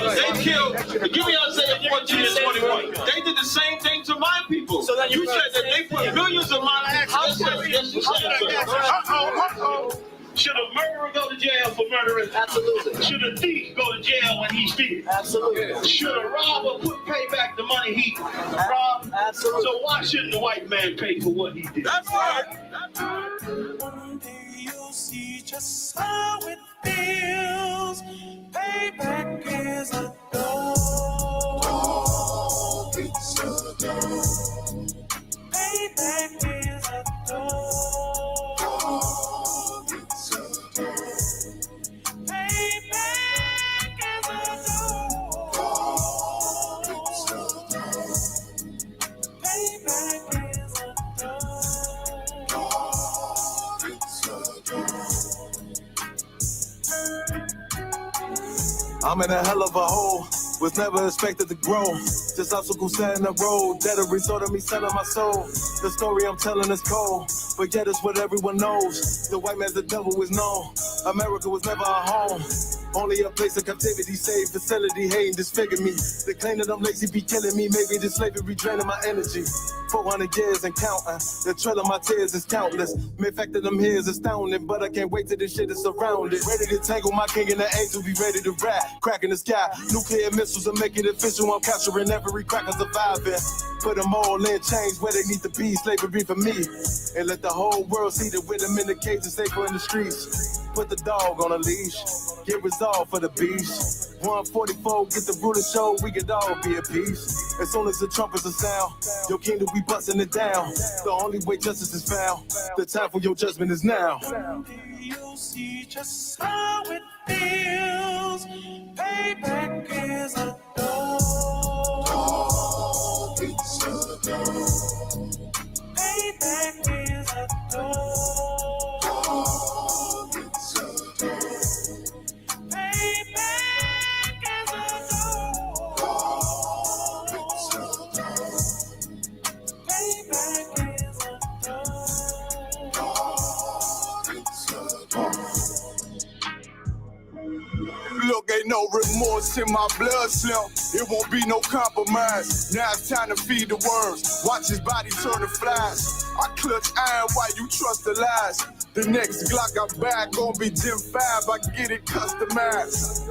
They killed, give me Isaiah 14 and 21. They did the same thing to my people. So then you said that they put millions of my actions. Should a murderer go to jail for murdering? Absolutely. Should a thief go to jail when he steals? Absolutely. Should a robber pay back the money he robbed? Absolutely. So why shouldn't the white man pay for what he did? That's right. One day you'll see just how it feels. Payback is a dog. It's a dog. Payback is a dog. It's a dog. Payback is a dog. It's a dog. Payback is a dog. It's a dog. I'm in a hell of a hole, was never expected to grow. Just obstacles set in the road, that a result of me selling my soul. The story I'm telling is cold, but yet it's what everyone knows. The white man's the devil is known. America was never a home, only a place of captivity, safe facility, hating, disfigure me. They claim that I'm lazy, be killing me. Maybe this slavery draining my energy. 400 years and counting, the trail of my tears is countless. The fact that I'm here is astounding, but I can't wait till this shit is surrounded. Ready to tangle my king and the angel, be ready to rap. Cracking the sky, nuclear missiles and make it official. I'm capturing every cracker surviving. Put them all in chains where they need to be, slavery for me. And let the whole world see that with them in the cage and safer in the streets. Put the dog on a leash, get resolved for the beast. 144, get the ruler show, we could all be at peace. As soon as the trumpets are sound, your kingdom we busting it down. The only way justice is found, the time for your judgment is now. You'll see just how it feels. Payback is a dog. It's a dog. Payback is a dog. It's a dog. Payback is a dog. It's a dog. Payback is a dog. It's a dog. Look, ain't no remorse in my blood slim. It won't be no compromise. Now it's time to feed the worms. Watch his body turn to flies. I clutch iron while you trust the lies. The next Glock I buy gon' be Gen 5. I get it customized.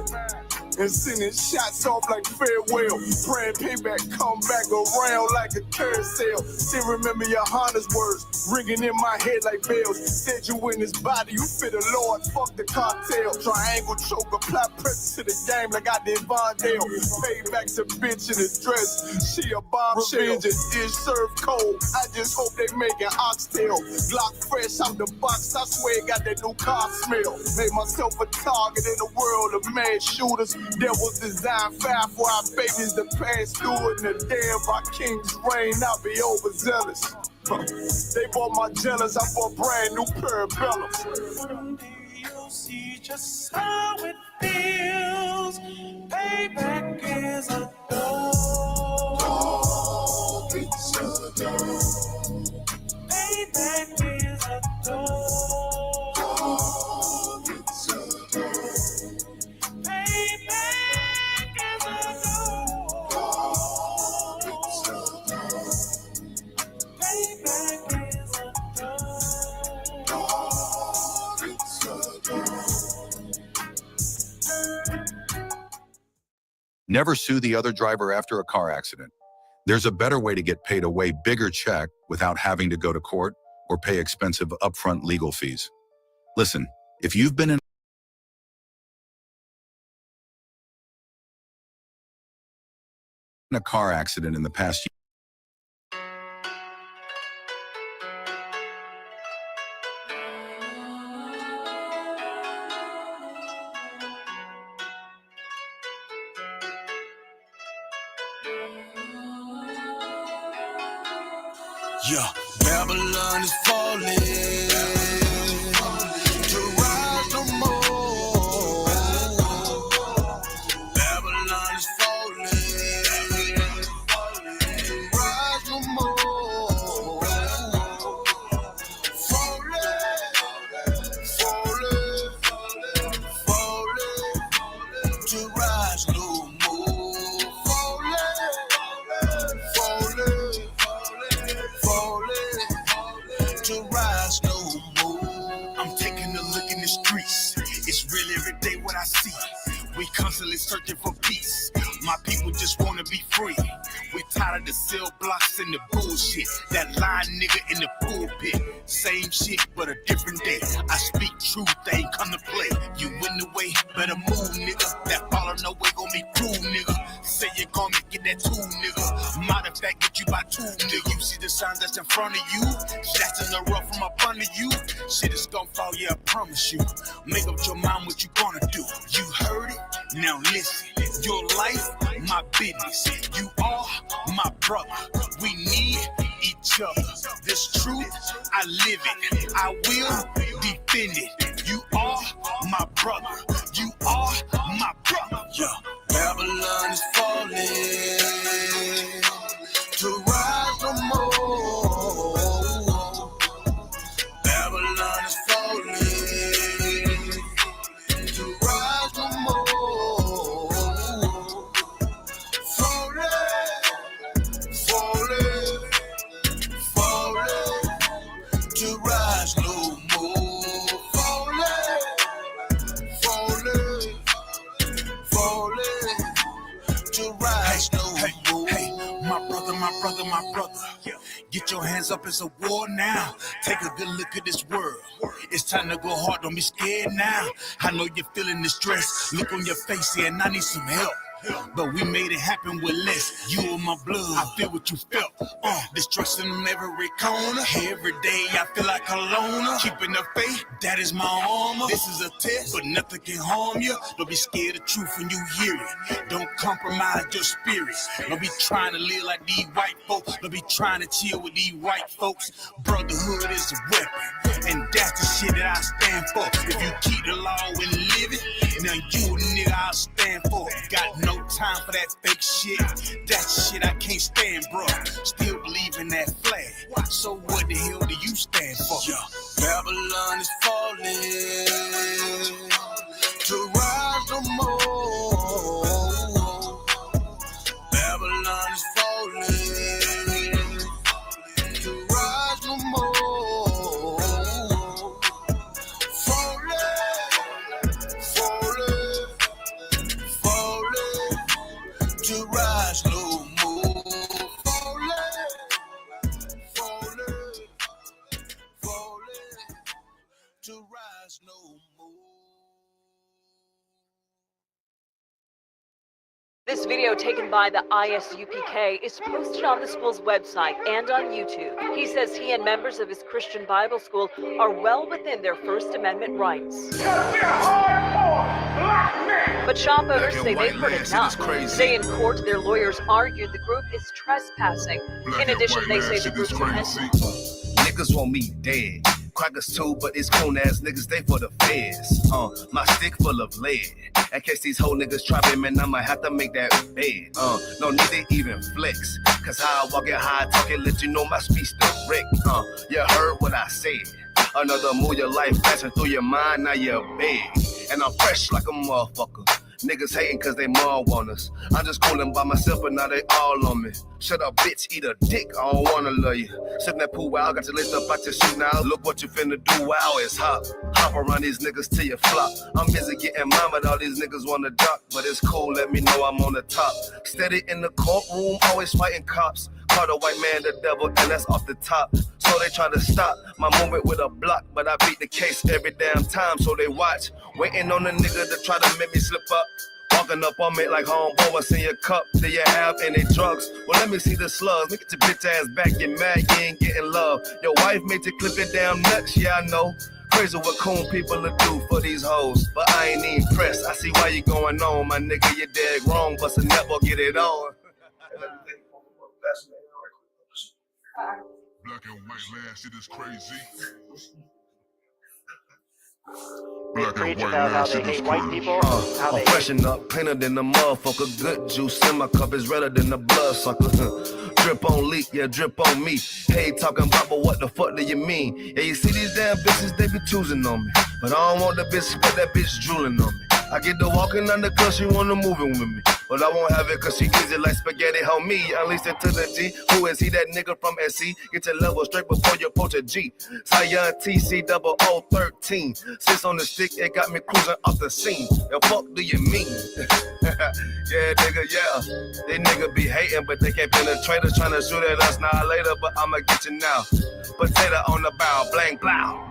And sending shots off like farewell. Praying payback come back around like a carousel. Still remember your Honda's words ringing in my head like bells. Said you in his body, you fit a Lord, fuck the cartel. Triangle choke, apply pressure to the game like I did Vondale. Payback's a bitch in a dress, she a bombshell. Revenge is served cold, I just hope they make an oxtail. Glock fresh out the box, I swear it got that new car smell. Made myself a target in the world of mad shooters. That was designed fire for our babies to pass through in the day of our king's reign. I'll be overzealous. They bought my jealous, I bought brand new parabellums. One day you'll see just how it feels. Payback is a dog. It's a dog. Payback is a dog. It's a dog. Payback is a dog. It's a dog. Payback is a dog. It's a dog. Never sue the other driver after a car accident. There's a better way to get paid a way bigger check without having to go to court or pay expensive upfront legal fees. Listen, if you've been in a car accident in the past year, yeah, Babylon is falling to rise no more. Babylon is falling to rise no more. Falling to rise no more. It's real every day what I see. We constantly searching for peace. My people just wanna be free. We tired of the cell blocks and the bullshit. That lying nigga in the pulpit. Same shit, but a different day. I speak truth, they ain't come to play. You in the way, better move, nigga. That follow no way gon' be cool, nigga. Say you're gonna get that tool, nigga. Matter of fact, get you by two, nigga. You see the signs that's in front of you? That's in the rough from up under you. Shit is gon' fall, yeah, I promise you. Make up your mind what you gonna do. You heard it? Now listen. Your life, my business. You are my brother. We need each other. This truth, I live it. I will defend it. You are my brother. You are my brother. Yeah. Babylon is falling to rise no more. Babylon is falling to rise no more. Falling to rise no more. Falling to rise no more. Hey, my brother. Get your hands up, it's a war now. Take a good look at this world. It's time to go hard, don't be scared now. I know you're feeling the stress. Look on your face here, and I need some help. But we made it happen with less. You and my blood, I feel what you felt. Destruction in every corner. Every day I feel like a loner. Keeping the faith, that is my armor. This is a test, but nothing can harm you. Don't be scared of truth when you hear it. Don't compromise your spirit. Don't be trying to live like these white folks. Don't be trying to chill with these white folks. Brotherhood is a weapon, and that's the shit that I stand for. If you keep the law and live it, now you a nigga I'll stand for. Got no time for that fake shit. That shit I can't stand, bro. Still believe in that flag. So what the hell do you stand for? Yeah. Babylon is falling to rise no more. Babylon is falling to rise no more. To rise no more. Falling to rise no more. This video taken by the Isupk is posted on the school's website and on YouTube. He says he and members of his Christian Bible school are well within their First Amendment rights. But shop owners say they've heard enough. Today in court, their lawyers argued the group is trespassing. In addition, they say the group Niggas want me dead. Crackers too, but it's coon ass niggas, they for the feds. My stick full of lead. In case these whole niggas try me, man, I might have to make that bed. No need to even flex. Cause how I walk it, how I talk it, let you know my speech direct. You heard what I said. Another move, your life passing through your mind, now you're big. And I'm fresh like a motherfucker. Niggas hating cause they mom want us. I'm just coolin' by myself, but now they all on me. Shut up, bitch, eat a dick, I don't wanna love you. Sippin' that pool, wow, got your list up out your shoe now. Look what you finna do, wow, it's hot. Hop around these niggas till you flop. I'm busy getting mine, but all these niggas wanna duck. But it's cool, let me know I'm on the top. Steady in the courtroom, always fighting cops. Call the white man the devil, and that's off the top. So they try to stop my movement with a block, but I beat the case every damn time, so they watch. Waiting on the nigga to try to make me slip up. Walking up on me like homeboy, what's in your cup? Do you have any drugs? Well, let me see the slugs. Look at your bitch ass back, get mad, you ain't getting love. Your wife made you clip your damn nuts, yeah, I know. Crazy what coon people will do for these hoes, but I ain't even pressed. I see why you going on, my nigga, you dead wrong, but never get it on. Black and white land, shit is crazy. Black and white land, shit is crazy. I'm freshen up, cleaner than the motherfucker. Good juice in my cup is redder than the bloodsucker. Drip on leak, yeah, drip on me. Hey, talking about, but what the fuck do you mean? Yeah, you see these damn bitches, they be choosing on me. But I don't want the bitch, but that bitch drooling on me. I get to walking under cause she wanna moving with me. But I won't have it cause she easy like spaghetti, homie. Unleashed it to the G. Who is he? That nigga from SC. Get your level straight before you approach a G. Cyan TC 0013. Sits on the stick, it got me cruising off the scene. The fuck do you mean? Yeah, nigga, yeah. They nigga be hating, but they can't penetrate us. Trying to shoot at us now later, but I'ma get you now. Potato on the bow, blank, blow.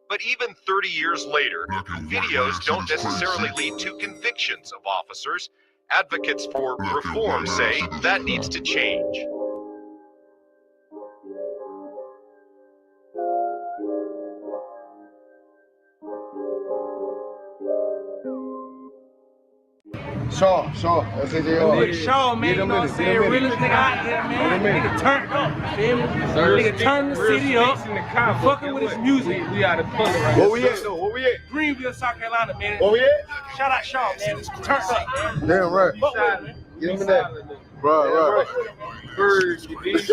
But even 30 years later, videos don't necessarily lead to convictions of officers. Advocates for reform say that needs to change. Shaw, that's it. Nigga Shaw, man, you know what I'm saying? Realest nigga out here, man. Nigga turned up, feel me? Nigga turned the city up, fucking with his music. We out of color right now. Where we at though? Where we at? Greenville, South Carolina, man. Where we at? Shout out Shaw, man. It's turned up, man. Damn right. Fuck with it, man. Give me that. Right. Birds, you dig?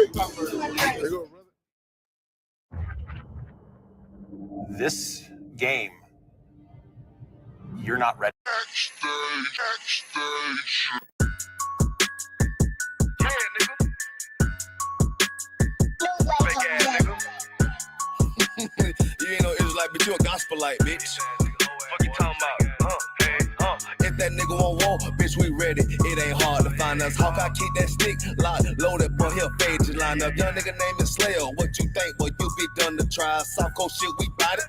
This game, you're not ready. You ain't no Israelite, but you a gospelite, bitch. Fuck you talking about? If that nigga won't war, bitch, we ready. It ain't hard to find us. Hawk, I keep that stick locked, loaded, boy, he'll fade you line up. Young nigga named is Slayer. What you think, boy, you be done to try. South Coast shit, we bout it.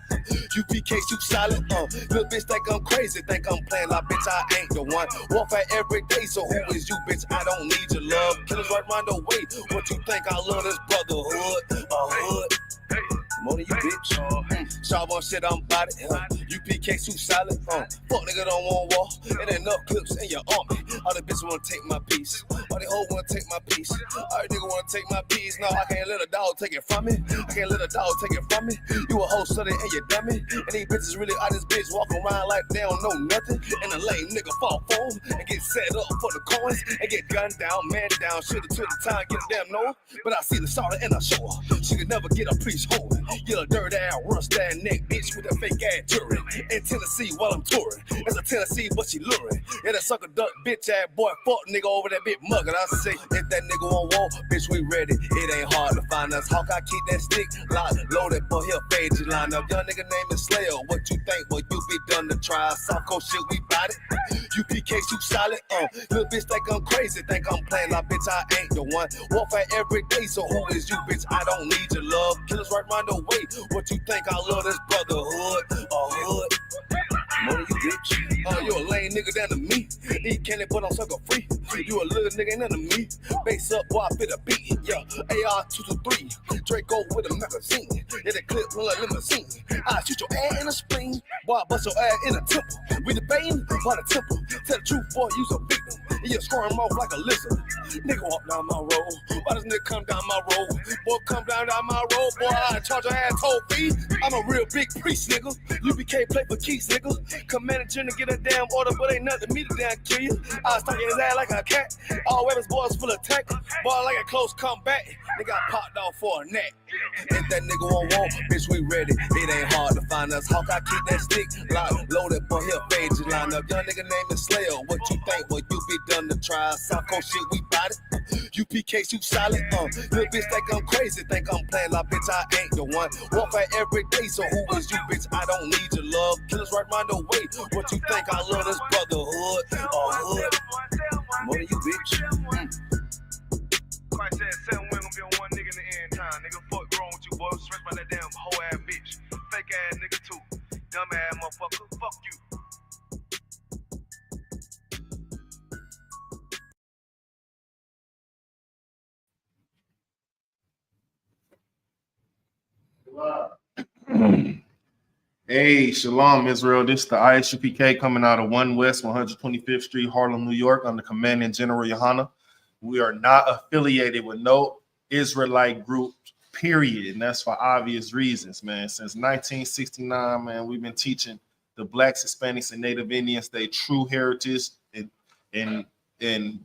UPK, you solid. Little bitch think I'm crazy, think I'm playing like bitch, I ain't the one. Warfare every day, so who is you, bitch? I don't need your love. Killers right round the way. What you think? I love this brotherhood. Hood. More than you, bitch. Sharp on shit, I'm bout it. UPK, too solid. Fuck nigga don't want war. It ain't enough clips in your army. All the bitches wanna take my piece. All the hoes wanna take my piece. All the nigga wanna take my piece. No, I can't let a dog take it from me. I can't let a dog take it from me. You a hoe study and you dummy. And these bitches really out this bitch walk around like they don't know nothing. And a lame nigga fall phone and get set up for the coins and get gunned down, man down. Shoulda took the time, get a damn no. But I see the sorrow and I show her. She could never get a priest home. You a dirt ass, rust ass neck bitch with a fake ass jewelry. In Tennessee while I'm touring. It's a Tennessee, but she luring. And a sucker duck bitch ass boy, fuck nigga over that bitch muggin'. I say, if that nigga won't war, bitch, we ready. It ain't hard to find us. Hawk, I keep that stick locked, loaded, boy, he'll fade you line up. Young nigga named is Slayer. What you think, boy, you be done to try. South Coast shit, we bout it. UPK, too solid. Little bitch think I'm crazy, think I'm playing like bitch, I ain't the one. Warfare every day, so who is you, bitch? I don't need your love. Killers right round the way. What you think? I love this brotherhood. Hood. More than you, bitch. You a lame nigga down to me. Eat candy, but I'm sucker free. You a little nigga, ain't none of me. Base up, boy, I fit a beat. Yeah, AR-223. Draco with a magazine. Yeah, the clip run like limousine. I shoot your ass in the spleen. Boy, I bust your ass in a temple. We debating by the temple. Tell the truth, boy, you's a victim. You squirm off like a lizard. Nigga walk down my road. Why does nigga come down my road? Boy, come down my road. Boy, I charge your ass toll fee. I'm a real big priest, nigga. UPK play for keys, nigga. Commanding to get a damn order, but ain't nothing to me to damn kill you. I stuck in his ass like a cat. All weapons, boys full of tech. Boy, like a close combat. Nigga got popped off for a neck. If that nigga won't walk, bitch, we ready. It ain't hard to find us. Hawk, I keep that stick locked, loaded, boy, he'll fade you line up. Young nigga named is Slayer. What you think, boy, you be done to try. South Coast shit, we bout it. UPK, too solid. Little bitch think I'm crazy, think I'm playing like bitch, I ain't the one. Warfare every day, so who is you, bitch? I don't need your love. Killers right round the way. What you think? I love this brotherhood. Hood. More than you, bitch. Christ said 7 women gonna be on one nigga in the end time. Nigga, fuck wrong with you, boy. Stress by that damn hoe ass bitch. Fake ass nigga too. Dumb ass motherfucker. Fuck you. Hey, Shalom, Israel. This is the ISUPK coming out of 1 West 125th Street, Harlem, New York, under Commanding General Yohana. We are not affiliated with no Israelite group, period. And that's for obvious reasons, man. Since 1969, man, we've been teaching the Blacks, Hispanics, and Native Indians their true heritage. And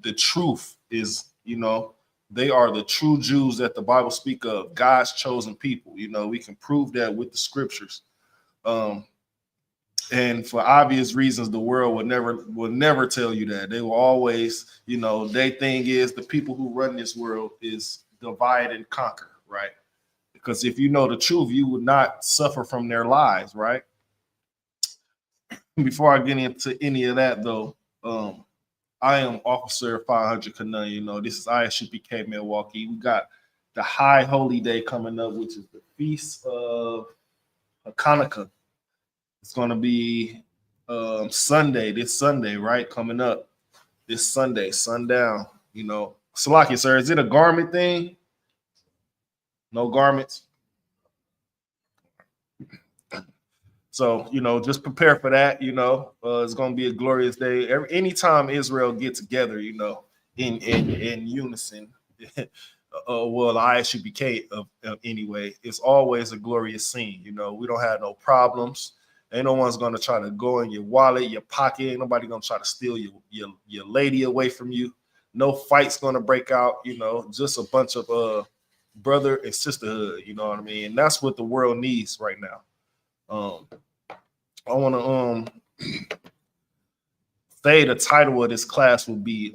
the truth is, you know, they are the true Jews that the Bible speak of, God's chosen people. You know, we can prove that with the scriptures. And for obvious reasons, the world will never tell you that. They will always, their thing is the people who run this world is divide and conquer, right? Because if you know the truth, you would not suffer from their lies, right? Before I get into any of that, though, I am Officer 500 Kanun. This is Isupk Mke Milwaukee. We got the High Holy Day coming up, which is the Feast of Hanukkah. It's going to be this Sunday, right? Coming up this Sunday, sundown. Salaki, sir, is it a garment thing? No garments? So, just prepare for that. It's going to be a glorious day. Anytime Israel get together, in unison, well, the ISUPK anyway, it's always a glorious scene. We don't have no problems. Ain't no one's going to try to go in your wallet, your pocket. Ain't nobody going to try to steal your lady away from you. No fight's going to break out, just a bunch of brother and sisterhood, you know what I mean? And that's what the world needs right now. I want to say the title of this class will be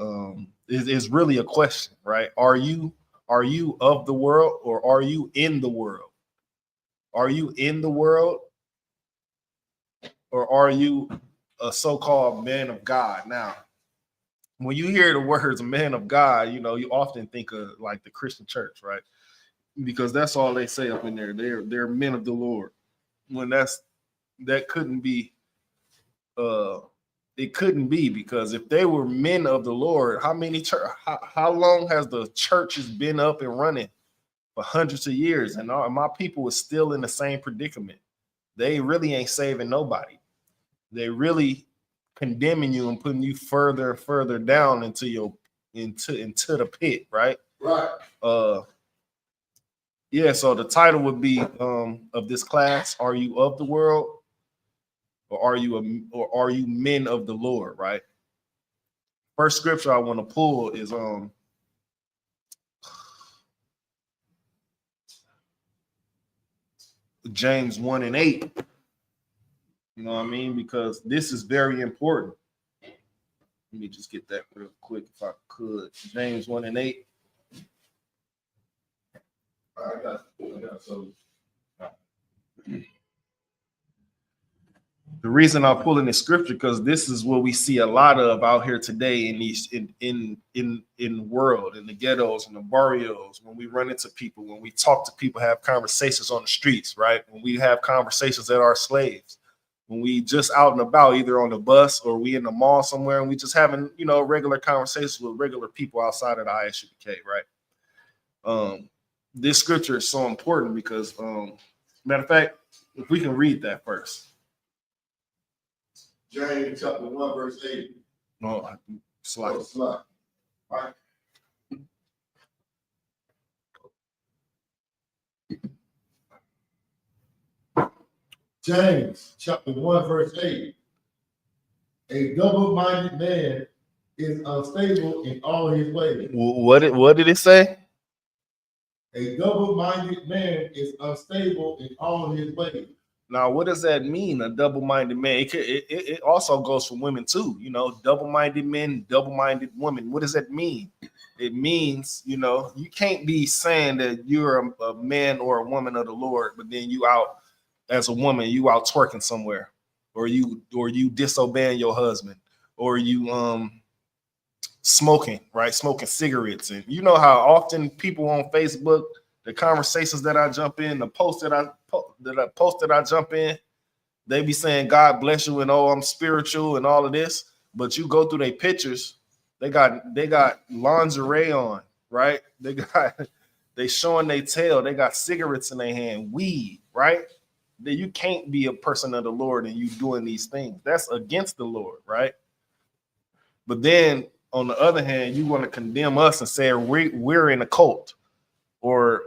is really a question, right? Are you of the world, or are you in the world? Are you in the world, or are you a so-called man of God? Now, when you hear the words man of God, you often think of like the Christian church, right? Because that's all they say up in there. They're men of the Lord. When that couldn't be, it couldn't be, because if they were men of the Lord, how long has the churches been up and running? For hundreds of years, and my people is still in the same predicament. They really ain't saving nobody. They really condemning you and putting you further and further down into the pit, right? Right. Yeah, so the title would be of this class: Are you of the world, or are you men of the Lord? Right. First scripture I want to pull is James 1:8. You know what I mean? Because this is very important. Let me just get that real quick if I could. James 1:8. I got so. The reason I'm pulling this scripture, because this is what we see a lot of out here today in these in the world, in the ghettos and the barrios. When we run into people, when we talk to people, have conversations on the streets, right? When we have conversations at our slaves, when we just out and about, either on the bus or we in the mall somewhere, and we just having regular conversations with regular people outside of the ISUPK, right? This scripture is so important because, matter of fact, if we can read that first. James chapter 1, verse 8. No, slide. All right. James chapter 1, verse 8. A double-minded man is unstable in all his ways. What did it say? A double-minded man is unstable in all his ways. Now, what does that mean? A double-minded man. It also goes for women too. Double-minded men, double-minded women. What does that mean? It means, you can't be saying that you're a man or a woman of the Lord, but then you out as a woman, you out twerking somewhere, or you disobeying your husband, or you smoking, right? Smoking cigarettes. And you know how often people on Facebook, the conversations that I jump in, the posts that I jump in, they be saying God bless you and I'm spiritual and all of this, but you go through their pictures, they got lingerie on, right? They showing their tail, they got cigarettes in their hand, weed, right? That you can't be a person of the Lord and you doing these things. That's against the Lord, right? But then on the other hand, you want to condemn us and say we're in a cult. Or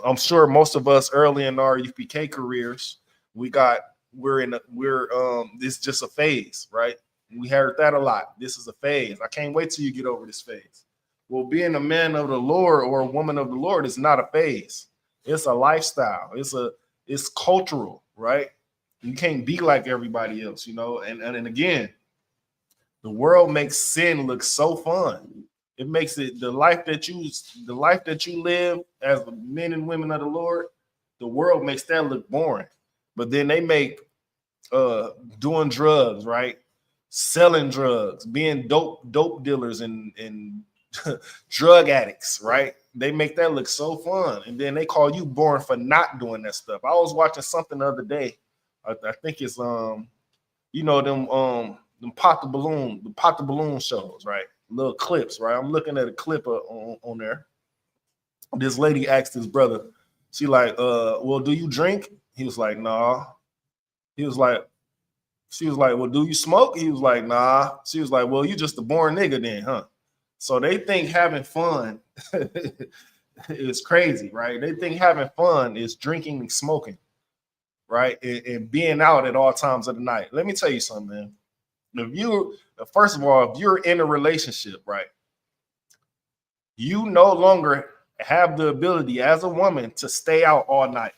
I'm sure most of us early in our UPK careers, this is just a phase, right? We heard that a lot. This is a phase. I can't wait till you get over this phase. Well, being a man of the Lord or a woman of the Lord is not a phase. It's a lifestyle. It's cultural, right? You can't be like everybody else, you know. And again, the world makes sin look so fun. It makes it the life that you live as men and women of the Lord. The world makes that look boring, but then they make doing drugs, right? Selling drugs, being dope dealers and drug addicts, right? They make that look so fun, and then they call you boring for not doing that stuff. I was watching something the other day. I think it's you know them pop the balloon shows, right? Little clips, right? I'm looking at a clip on there. This lady asked his brother, she like, well, do you drink? He was like, nah. He was like, she was like, well, do you smoke? He was like, nah. She was like, well, you just a boring nigga then, huh? So they think having fun is crazy, right? They think having fun is drinking and smoking, right? And being out at all times of the night. Let me tell you something, man. First of all, if you're in a relationship, right, you no longer have the ability as a woman to stay out all night.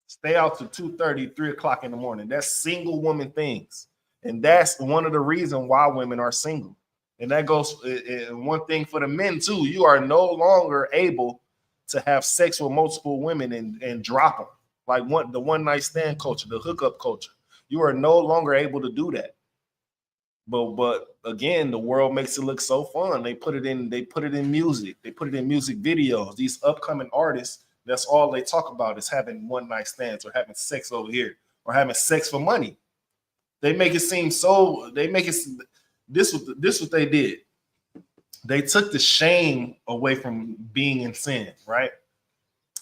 Stay out to 2:30, 3 o'clock in the morning. That's single woman things. And that's one of the reasons why women are single. And that goes, and one thing for the men too, you are no longer able to have sex with multiple women and drop them. Like the one night stand culture, the hookup culture. You are no longer able to do that. But again, the world makes it look so fun. They put it in music. They put it in music videos. These upcoming artists, that's all they talk about is having one night stands or having sex over here or having sex for money. They make it seem so. They make it. This what they did. They took the shame away from being in sin, right?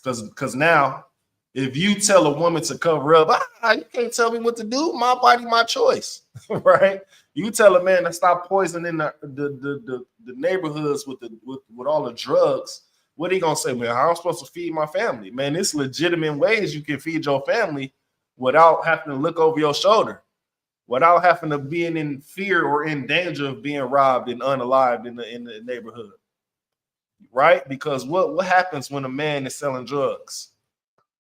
Because now, if you tell a woman to cover up, you can't tell me what to do. My body, my choice, right? You tell a man to stop poisoning the neighborhoods with all the drugs. What are you gonna say, man? How am I supposed to feed my family? Man, it's legitimate ways you can feed your family without having to look over your shoulder, without having to be in fear or in danger of being robbed and unalived in the neighborhood, right? Because what happens when a man is selling drugs?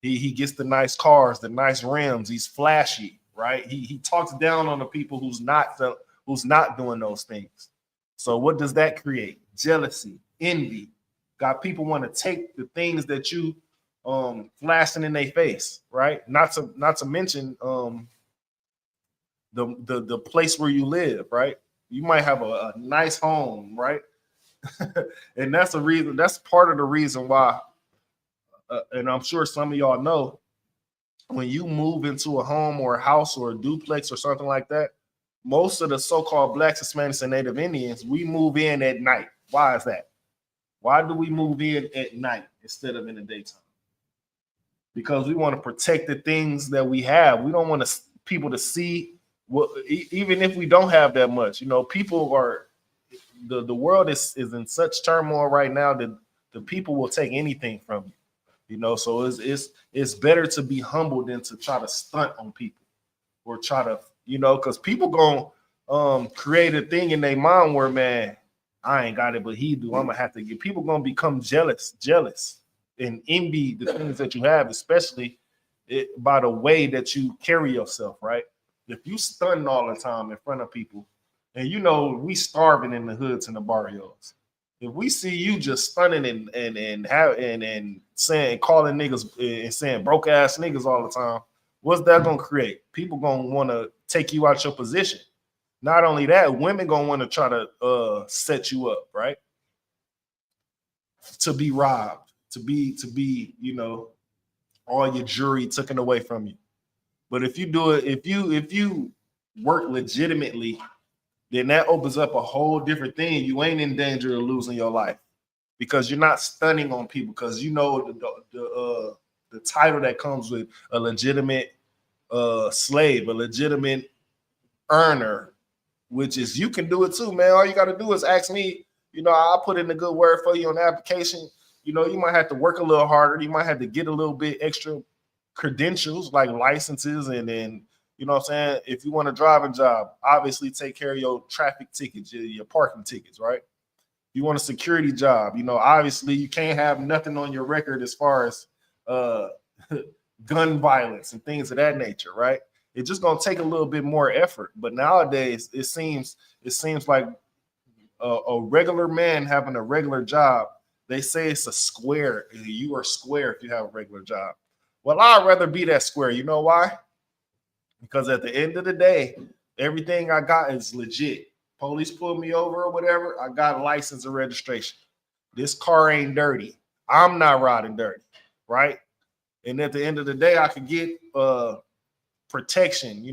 He gets the nice cars, the nice rims. He's flashy, right? He talks down on the people who's not doing those things. So what does that create? Jealousy, envy. Got people want to take the things that you flashing in their face, right? Not to mention the place where you live, right? You might have a nice home, right? And that's a reason. That's part of the reason why. And I'm sure some of y'all know, when you move into a home or a house or a duplex or something like that, most of the so-called Blacks, Hispanics, and Native Indians, we move in at night. Why is that? Why do we move in at night instead of in the daytime? Because we want to protect the things that we have. We don't want people to see what, even if we don't have that much. You know, people are, the world is in such turmoil right now that the people will take anything from you. You know, so it's better to be humble than to try to stunt on people or try to, you know, because people gonna create a thing in their mind where, man, I ain't got it, but he do. I'm gonna have to get. People gonna become jealous, and envy the things that you have, especially by the way that you carry yourself, right? If you stunting all the time in front of people, and you know we starving in the hoods and the barrios. If we see you just stunning and saying, calling niggas and saying broke ass niggas all the time, what's that gonna create? People gonna want to take you out your position. Not only that, women gonna want to try to set you up, right? To be robbed, to be, you know, all your jewelry taken away from you. But if you do it, if you work legitimately, then that opens up a whole different thing. You ain't in danger of losing your life because you're not stunning on people, because you know the title that comes with a legitimate slave, a legitimate earner, which is you can do it too, man. All you got to do is ask me. You know, I'll put in a good word for you on the application. You know, you might have to work a little harder. You might have to get a little bit extra credentials like licenses, and then, you know what I'm saying? If you want a driving job, obviously take care of your traffic tickets, your parking tickets, right? You want a security job, you know, obviously you can't have nothing on your record as far as gun violence and things of that nature, right? It's just gonna take a little bit more effort. But nowadays, it seems like a regular man having a regular job. They say it's a square. You are square if you have a regular job. Well, I'd rather be that square. You know why? Because at the end of the day, everything I got is legit. Police pulled me over or whatever, I got a license and registration. This car ain't dirty. I'm not riding dirty, right? And at the end of the day, I could get protection,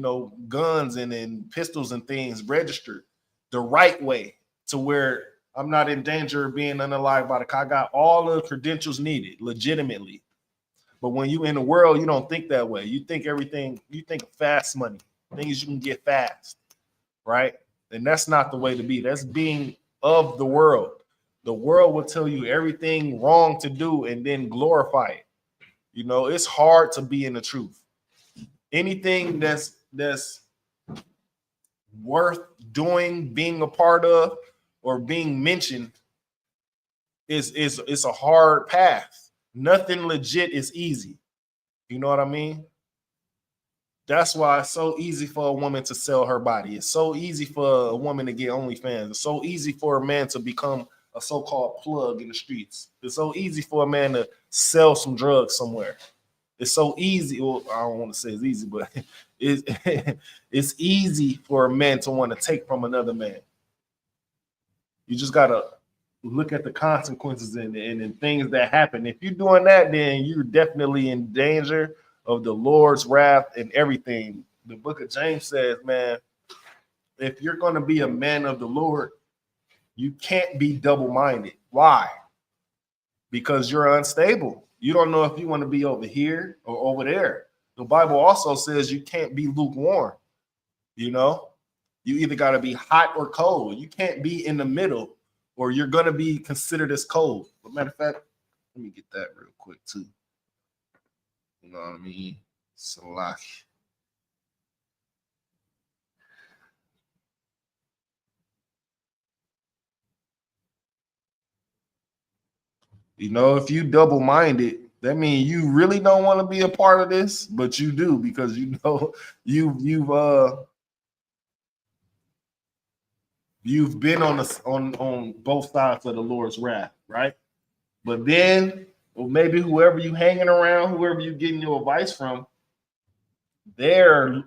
guns and pistols and things registered the right way to where I'm not in danger of being unalived by the car. I got all the credentials needed legitimately. But when you in the world, you don't think that way. You think fast money, things you can get fast, right? And that's not the way to be. That's being of the world. The world will tell you everything wrong to do and then glorify it. It's hard to be in the truth. Anything that's worth doing, being a part of, or being mentioned is a hard path. Nothing legit is easy. You know what I mean? That's why it's so easy for a woman to sell her body. It's so easy for a woman to get OnlyFans. It's so easy for a man to become a so-called plug in the streets. It's so easy for a man to sell some drugs somewhere. It's so easy. Well, I don't want to say it's easy, but it's easy for a man to want to take from another man. You just got to look at the consequences and things that happen. If you're doing that, then you're definitely in danger of the Lord's wrath and everything. The book of James says, man, if you're going to be a man of the Lord, you can't be double-minded. Why? Because you're unstable. You don't know if you want to be over here or over there. The Bible also says you can't be lukewarm. You either got to be hot or cold. You can't be in the middle or you're going to be considered as cold. But matter of fact, let me get that real quick too. You know what I mean? Salaki. If you double-minded, that means you really don't want to be a part of this, but you do because you've been on both sides of the Lord's wrath, right? But then, maybe whoever you hanging around, whoever you getting your advice from, they're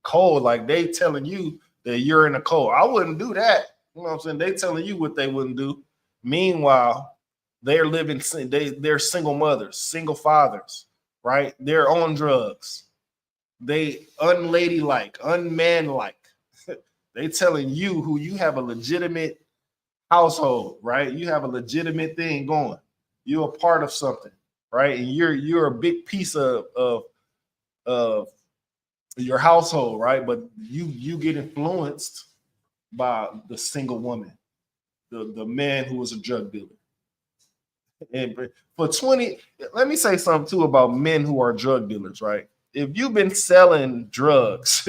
cold, like they telling you that you're in a cold. I wouldn't do that. You know what I'm saying? They telling you what they wouldn't do. Meanwhile, they're single mothers, single fathers, right? They're on drugs. They unladylike, unmanlike. They telling you who you have a legitimate household, right? You have a legitimate thing going. You're a part of something, right? And you're a big piece of your household, right? But you get influenced by the single woman, the man who was a drug dealer. And for 20, let me say something too about men who are drug dealers, right? If you've been selling drugs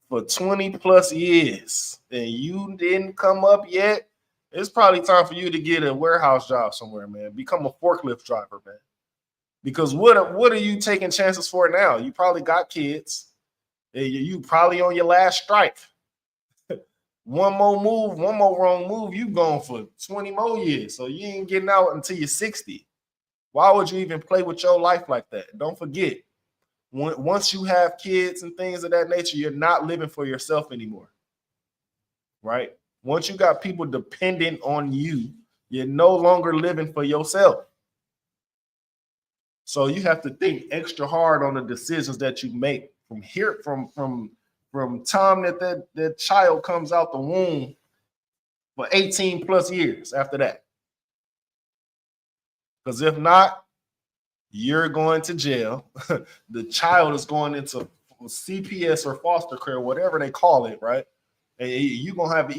for 20 plus years and you didn't come up yet, it's probably time for you to get a warehouse job somewhere, man. Become a forklift driver, man. Because what are you taking chances for now? You probably got kids. You probably on your last strike. One more wrong move, you gone for 20 more years. So you ain't getting out until you're 60. Why would you even play with your life like that? Don't forget, once you have kids and things of that nature, you're not living for yourself anymore, right? Once you got people dependent on you, you're no longer living for yourself. So you have to think extra hard on the decisions that you make from here, from time that child comes out the womb for 18 plus years after that. Because if not, you're going to jail. The child is going into CPS or foster care, whatever they call it, right? And you're going to have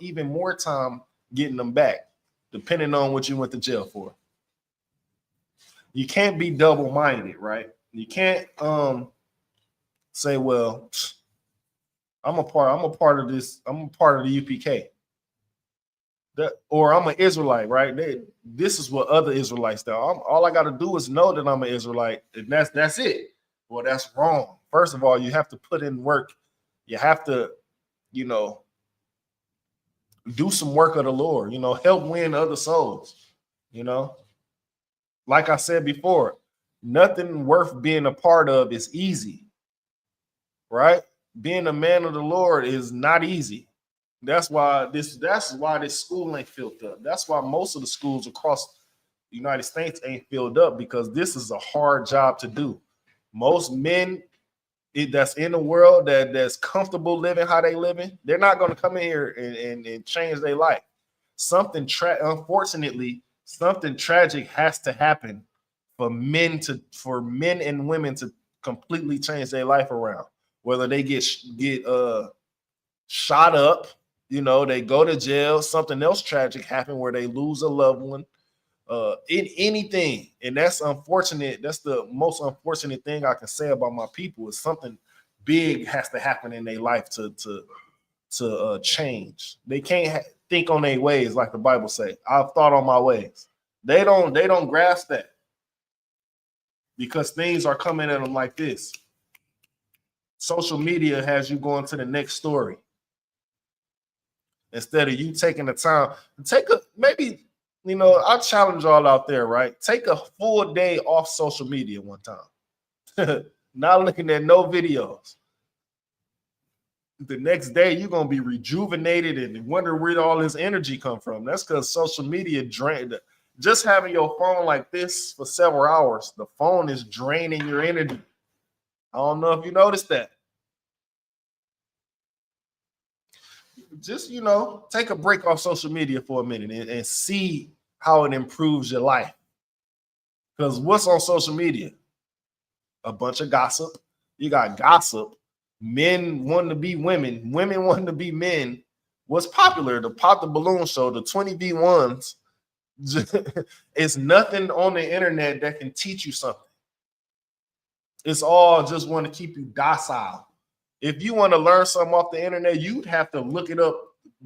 even more time getting them back, depending on what you went to jail for. You can't be double-minded, right? You can't say, well, I'm a part of this. I'm a part of the UPK. Or I'm an Israelite, right? This is what other Israelites do. All I got to do is know that I'm an Israelite, and that's it. Well, that's wrong. first of all, you have to put in work. You have to, you know, do some work of the Lord, you know, help win other souls, you know. Like I said before, nothing worth being a part of is easy, right? Being a man of the Lord is not easy. That's why this school ain't filled up. That's why most of the schools across the United States ain't filled up, because this is a hard job to do. Most men that's in the world that's comfortable living how they living, they're not going to come in here and change their life. Unfortunately, something tragic has to happen for men and women to completely change their life around. Whether they get shot up, you know, they go to jail, something else tragic happen where they lose a loved one, in anything. And that's unfortunate. That's the most unfortunate thing I can say about my people, is something big has to happen in their life to change. They can't think on their ways, like the Bible say. I've thought on my ways. They don't grasp that, because things are coming at them like this. Social media has you going to the next story instead of you taking the time. Maybe, you know, I challenge y'all out there, right? Take a full day off social media one time. Not looking at no videos. The next day, you're going to be rejuvenated and wonder where all this energy come from. That's because social media drained. Just having your phone like this for several hours, the phone is draining your energy. I don't know if you noticed that. Just, you know, take a break off social media for a minute and see how it improves your life. Because what's on social media? A bunch of gossip. You got gossip. Men wanting to be women. Women wanting to be men. What's popular? The Pop the Balloon Show, the 20v1s. It's nothing on the internet that can teach you something. It's all just want to keep you docile. If you want to learn something off the internet, you'd have to look it up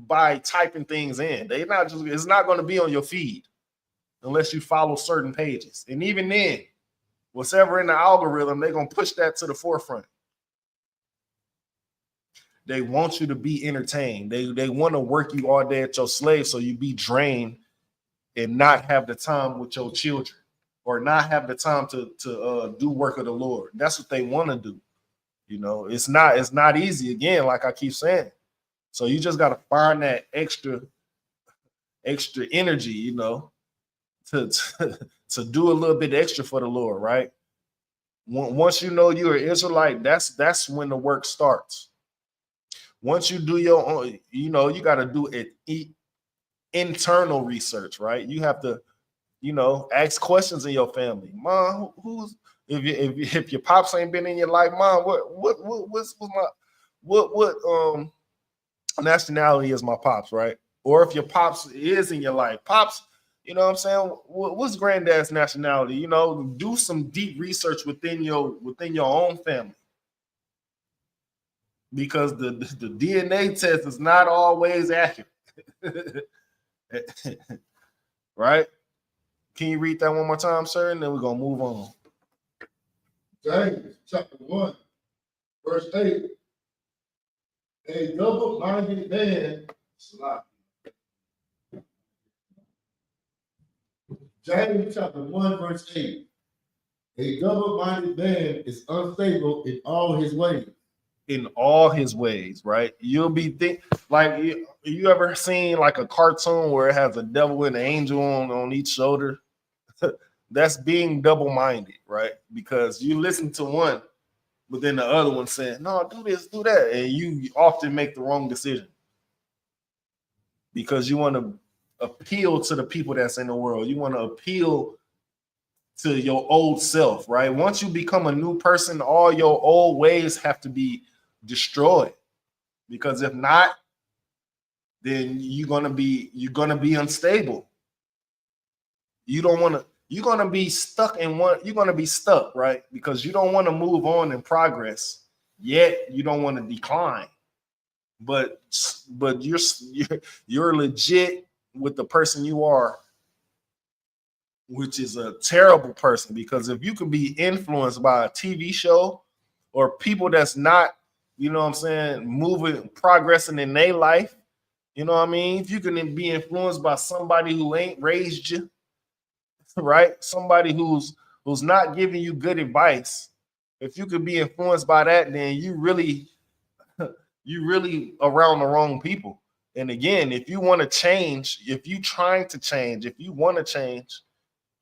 by typing things in. It's not going to be on your feed unless you follow certain pages. And even then, whatever in the algorithm, they're going to push that to the forefront. They want you to be entertained. They want to work you all day at your slave so you be drained and not have the time with your children, or not have the time to do work of the Lord. That's what they want to do. You know, it's not easy, again, like I keep saying. So you just got to find that extra energy, you know, to do a little bit extra for the Lord, right? Once you know you're an Israelite, that's when the work starts. Once you do your own, you know, you got to do it internal research, right? You have to, you know, ask questions in your family. Mom, who's if your pops ain't been in your life, Mom, what nationality is my pops, right? Or if your pops is in your life, pops, you know what I'm saying? What's granddad's nationality? You know, do some deep research within your own family, because the DNA test is not always accurate. Right? Can you read that one more time, sir? And then we're gonna move on. James chapter 1, verse 8. A double-minded man. James chapter 1, verse 8. A double-minded man is unstable in all his ways. In all his ways, right? You'll be like, you ever seen like a cartoon where it has a devil and an angel on each shoulder? That's being double-minded, right? Because you listen to one, but then the other one saying, no, do this, do that. And you often make the wrong decision because you want to appeal to the people that's in the world. You want to appeal to your old self, right? Once you become a new person, all your old ways have to be destroyed, because if not, then you're gonna be unstable. You're gonna be stuck in one. You're gonna be stuck, right? Because you don't want to move on and progress, yet you don't want to decline. But you're legit with the person you are, which is a terrible person. Because if you can be influenced by a TV show or people that's not, you know what I'm saying, moving, progressing in their life. You know what I mean? If you can be influenced by somebody who ain't raised you, right? Somebody who's not giving you good advice. If you could be influenced by that, then you really around the wrong people. And again, if you want to change, if you trying to change, if you want to change,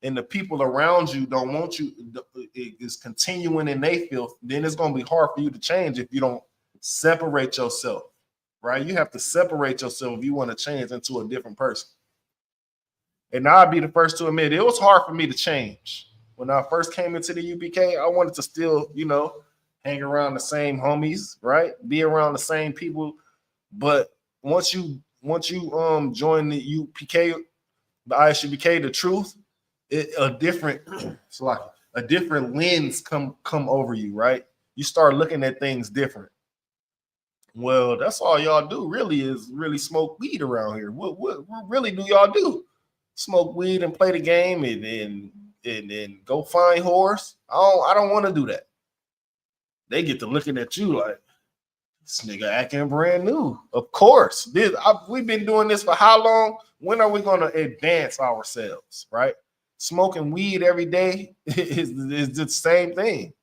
and the people around you don't want you, is continuing in their filth, then it's going to be hard for you to change if you don't separate yourself, right? You have to separate yourself if you want to change into a different person. And I'll be the first to admit it was hard for me to change. When I first came into the UPK, I wanted to still, you know, hang around the same homies, right? Be around the same people. But once you join the UPK, the ISUPK, the truth, a different lens come over you, right? You start looking at things different. Well, that's all y'all do really is really smoke weed around here. What really do y'all do? Smoke weed and play the game and go find whores. I don't want to do that. They get to looking at you like, this nigga acting brand new. Of course. We've been doing this for how long? When are we going to advance ourselves, right? Smoking weed every day is the same thing.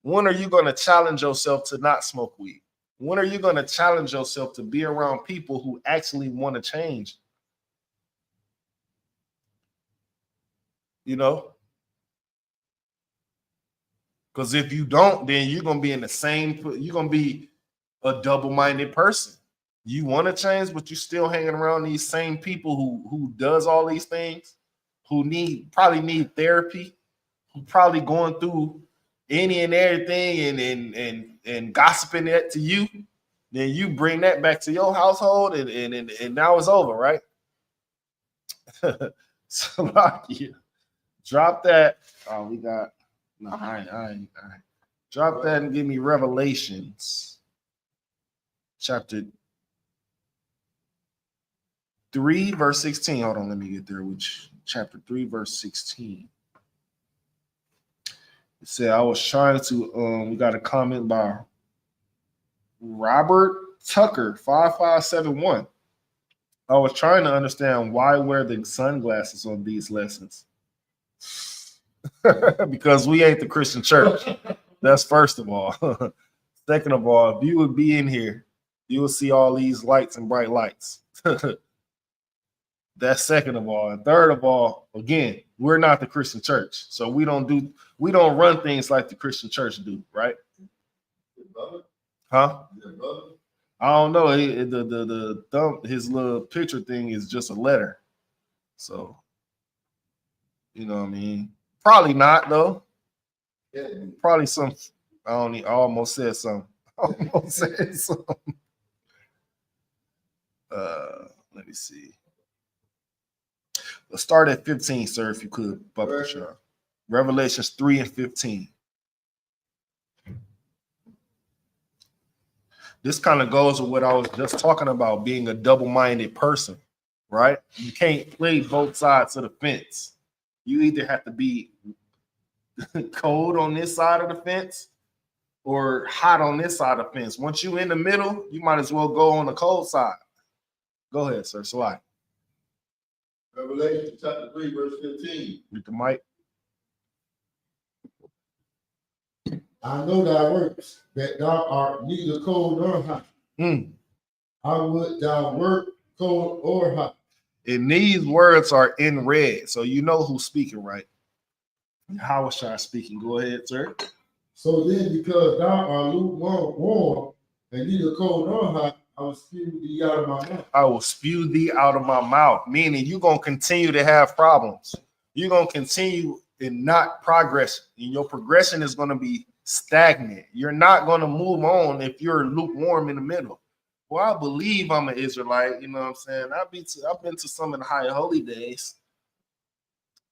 When are you going to challenge yourself to not smoke weed? When are you going to challenge yourself to be around people who actually want to change? You know? Because if you don't, then you're going to be in the same, you're going to be a double-minded person. You want to change, but you're still hanging around these same people who does all these things, who probably need therapy, who probably going through any and everything and gossiping that to you. Then you bring that back to your household and now it's over, right? So yeah. Drop that. Oh, we got no, I ain't. Drop that and give me Revelations chapter 3, verse 16. Hold on, let me get there. Which chapter 3, verse 16. It said, I was trying to, we got a comment by Robert Tucker, 5571. I was trying to understand why wear the sunglasses on these lessons. Because we ain't the Christian church. That's first of all. Second of all, if you would be in here, you will see all these lights and bright lights. That's second of all. And third of all, again, we're not the Christian church. So we don't run things like the Christian church do, right? Huh? I don't know. The thumb, his little picture thing is just a letter. So, you know what I mean? Probably not though. Yeah. Probably some. I almost said something. Let me see. Let's start at 15, sir, if you could. Revelations 3 and 15. This kind of goes with what I was just talking about, being a double-minded person, right? You can't play both sides of the fence. You either have to be cold on this side of the fence or hot on this side of the fence. Once you're in the middle, you might as well go on the cold side. Go ahead, sir. Salai. Revelation chapter 3, verse 15. With the mic. I know thy works, that thou art neither cold nor hot. How would thou work cold or hot? And these words are in red, so you know who's speaking, right? How was I speaking? Go ahead, sir. So then, because thou art lukewarm and neither cold nor hot, I will spew thee out of my mouth. I will spew thee out of my mouth, meaning you're going to continue to have problems. You're going to continue in not progress. And your progression is going to be stagnant. You're not going to move on if you're lukewarm in the middle. Well, I believe I'm an Israelite. You know what I'm saying? I've been to some of the high holy days,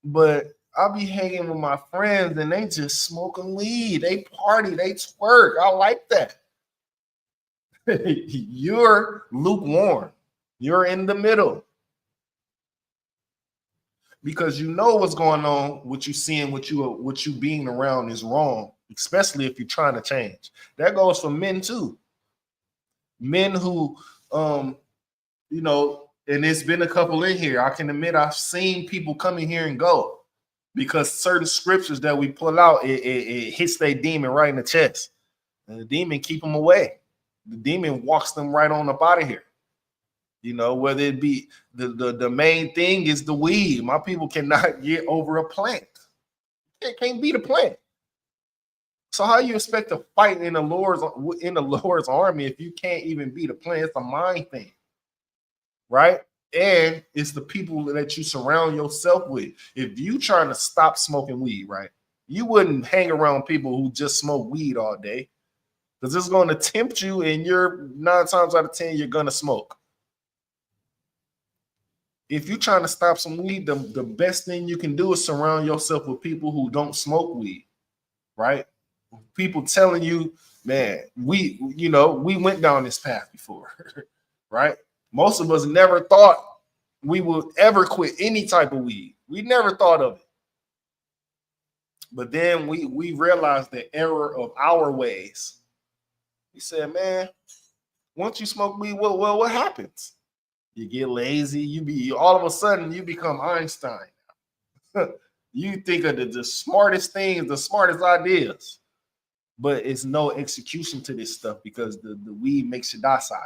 but I'll be hanging with my friends and they just smoking weed. They party, they twerk. I like that. You're lukewarm. You're in the middle. Because you know what's going on, what you seeing, what you being around is wrong. especially if you're trying to change. That goes for men too. Men who, you know, and it's been a couple in here. I can admit I've seen people come in here and go because certain scriptures that we pull out, it hits their demon right in the chest. And the demon keep them away. The demon walks them right on up out of here. You know, whether it be the main thing is the weed. My people cannot get over a plant. It can't beat a plant. So how you expect to fight in the Lord's army if you can't even beat a plant? It's a mind thing, right? And it's the people that you surround yourself with. If you trying to stop smoking weed, right, you wouldn't hang around people who just smoke weed all day, because it's going to tempt you, and you're 9 times out of 10 you're going to smoke. If you're trying to stop some weed, the best thing you can do is surround yourself with people who don't smoke weed, right? People telling you, man, we went down this path before, right? Most of us never thought we would ever quit any type of weed. We never thought of it. But then we realized the error of our ways. We said, man, once you smoke weed, what happens? You get lazy. All of a sudden you become Einstein. You think of the smartest things, the smartest ideas, but it's no execution to this stuff because the weed makes you docile.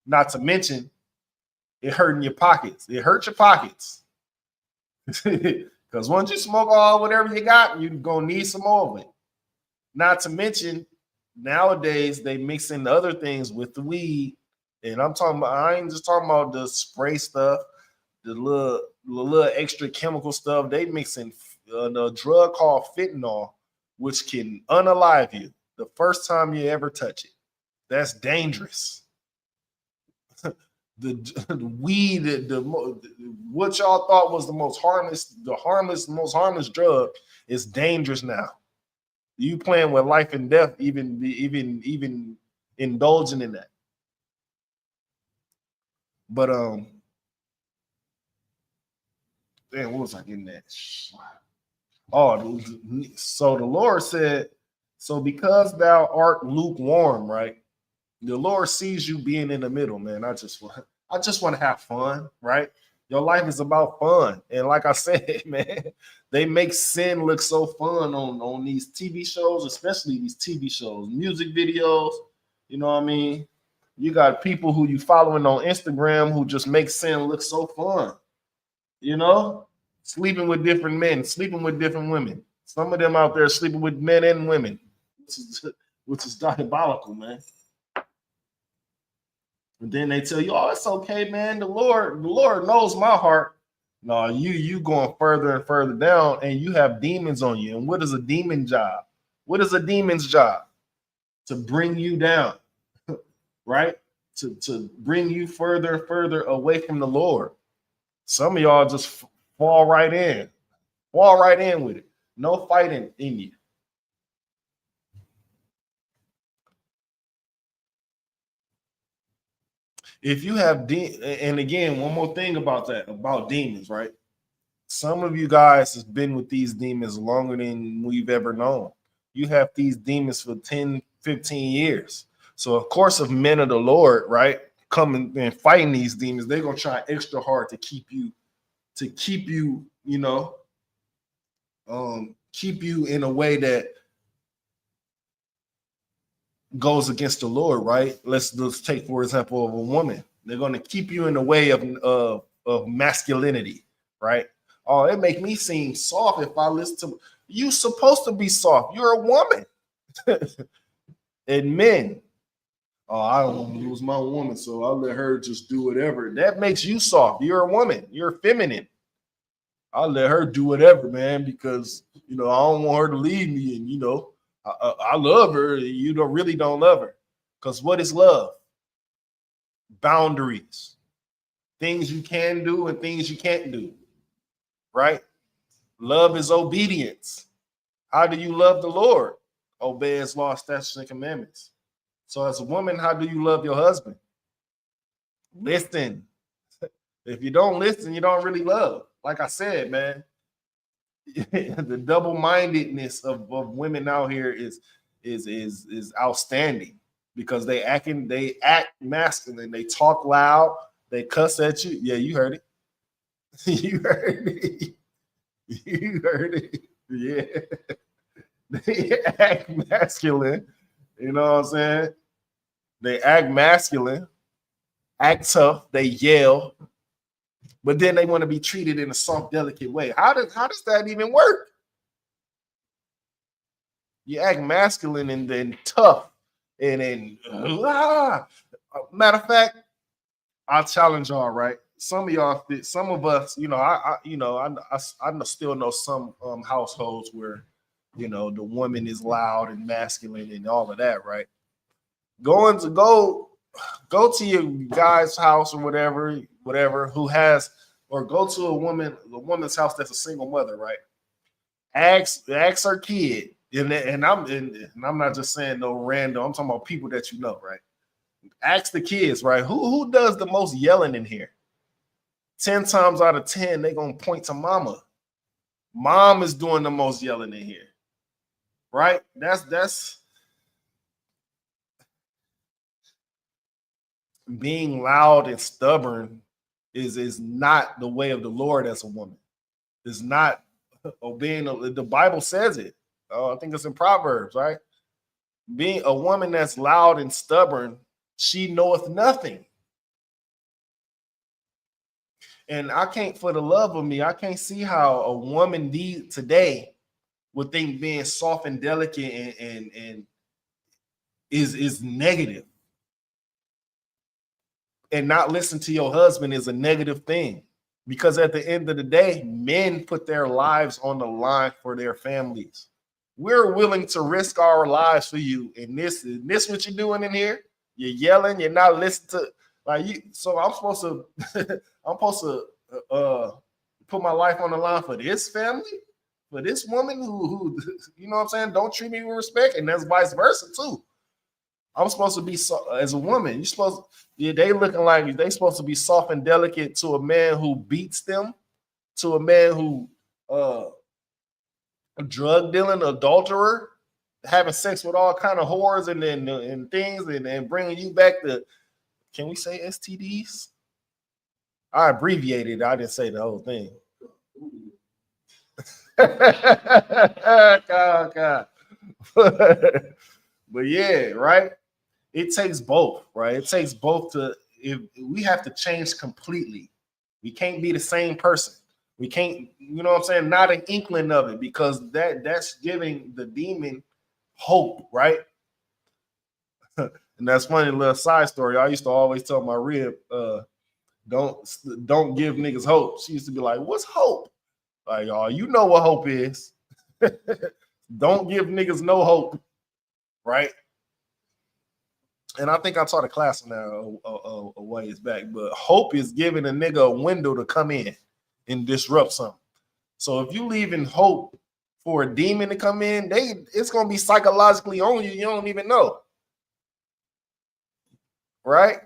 Not to mention, it hurting your pockets. It hurts your pockets. Because once you smoke all whatever you got, you're gonna need some more of it. Not to mention, nowadays they mix in the other things with the weed. And I ain't just talking about the spray stuff, the little extra chemical stuff. They mix in a drug called fentanyl, which can unalive you the first time you ever touch it. That's dangerous. The weed, what y'all thought was the most harmless drug is dangerous now. You playing with life and death, even indulging in that. But damn, what was I getting at? Oh, so the Lord said, so because thou art lukewarm, right? The Lord sees you being in the middle, man. I just want to have fun, right? Your life is about fun. And like I said, man, they make sin look so fun on these TV shows, especially these TV shows, music videos. You know what I mean? You got people who you following on Instagram who just make sin look so fun. You know, sleeping with different men, sleeping with different women. Some of them out there sleeping with men and women, which is diabolical, man. And then they tell you, oh, it's okay, man. The Lord knows my heart. No, you going further and further down, and you have demons on you. And what is a demon job? What is a demon's job? To bring you down, right? To bring you further and further away from the Lord. Some of y'all just fall right in with it. No fighting in you. If you have and again, one more thing about demons, right? Some of you guys has been with these demons longer than we've ever known. You have these demons for 10, 15 years. So of course, if men of the Lord, right, coming and fighting these demons, they're gonna try extra hard to keep you, you know, keep you in a way that goes against the Lord, right? Let's take, for example, of a woman. They're going to keep you in the way of masculinity, right? Oh, it make me seem soft if I listen to you. Supposed to be soft. You're a woman. And men, oh, I don't want to lose my woman, so I'll let her just do whatever. That makes you soft. You're a woman. You're feminine. I'll let her do whatever, man, because I don't want her to leave me, and I love her. You really don't love her. Because what is love? Boundaries. Things you can do and things you can't do. Right? Love is obedience. How do you love the Lord? Obey his law, statutes, and commandments. So as a woman, how do you love your husband? Listen. If you don't listen, you don't really love. Like I said, man, the double-mindedness of women out here is outstanding because they act masculine, they talk loud, they cuss at you. Yeah, you heard it. You heard it. You heard it. Yeah. They act masculine. You know what I'm saying? They act masculine, act tough, they yell, but then they want to be treated in a soft, delicate way. How does that even work? You act masculine and then tough, and then matter of fact, I'll challenge y'all. Right, some of y'all, some of us, I still know some households where, the woman is loud and masculine and all of that. Right, go to your guy's house or whatever who has, or go to a woman's house that's a single mother. Right, ask her kid. And I'm not just saying no random. I'm talking about people that you know, right? Ask the kids, right? Who does the most yelling in here? 10 times out of 10, they're gonna point to mama. Mom is doing the most yelling in here, right? That's being loud and stubborn is not the way of the Lord as a woman. It's not obeying. The Bible says it. I think it's in Proverbs, right? Being a woman that's loud and stubborn, she knoweth nothing. And I can't, for the love of me, I can't see how a woman today would think being soft and delicate and is negative. And not listen to your husband is a negative thing. Because at the end of the day, men put their lives on the line for their families. We're willing to risk our lives for you. And this what you're doing in here? You're yelling. You're not listening to you. So I'm supposed to put my life on the line for this family, for this woman who you know what I'm saying, don't treat me with respect, and that's vice versa too. I'm supposed to be as a woman. They looking like they supposed to be soft and delicate to a man who beats them, to a man who a drug dealing adulterer, having sex with all kind of whores and things, and bringing you back to, can we say STDs? I abbreviated. I didn't say the whole thing. God. But yeah, right. It takes both, right? It takes both if we have to change completely. We can't be the same person. We can't, you know what I'm saying? Not an inkling of it, because that's giving the demon hope, right? And that's funny, little side story. I used to always tell my rib, don't give niggas hope. She used to be like, what's hope? Like, y'all, you know what hope is. Don't give niggas no hope, right? And I think I taught a class on that a ways back, but hope is giving a nigga a window to come in and disrupt something. So if you leaving hope for a demon to come in, it's gonna be psychologically on you. You don't even know, right?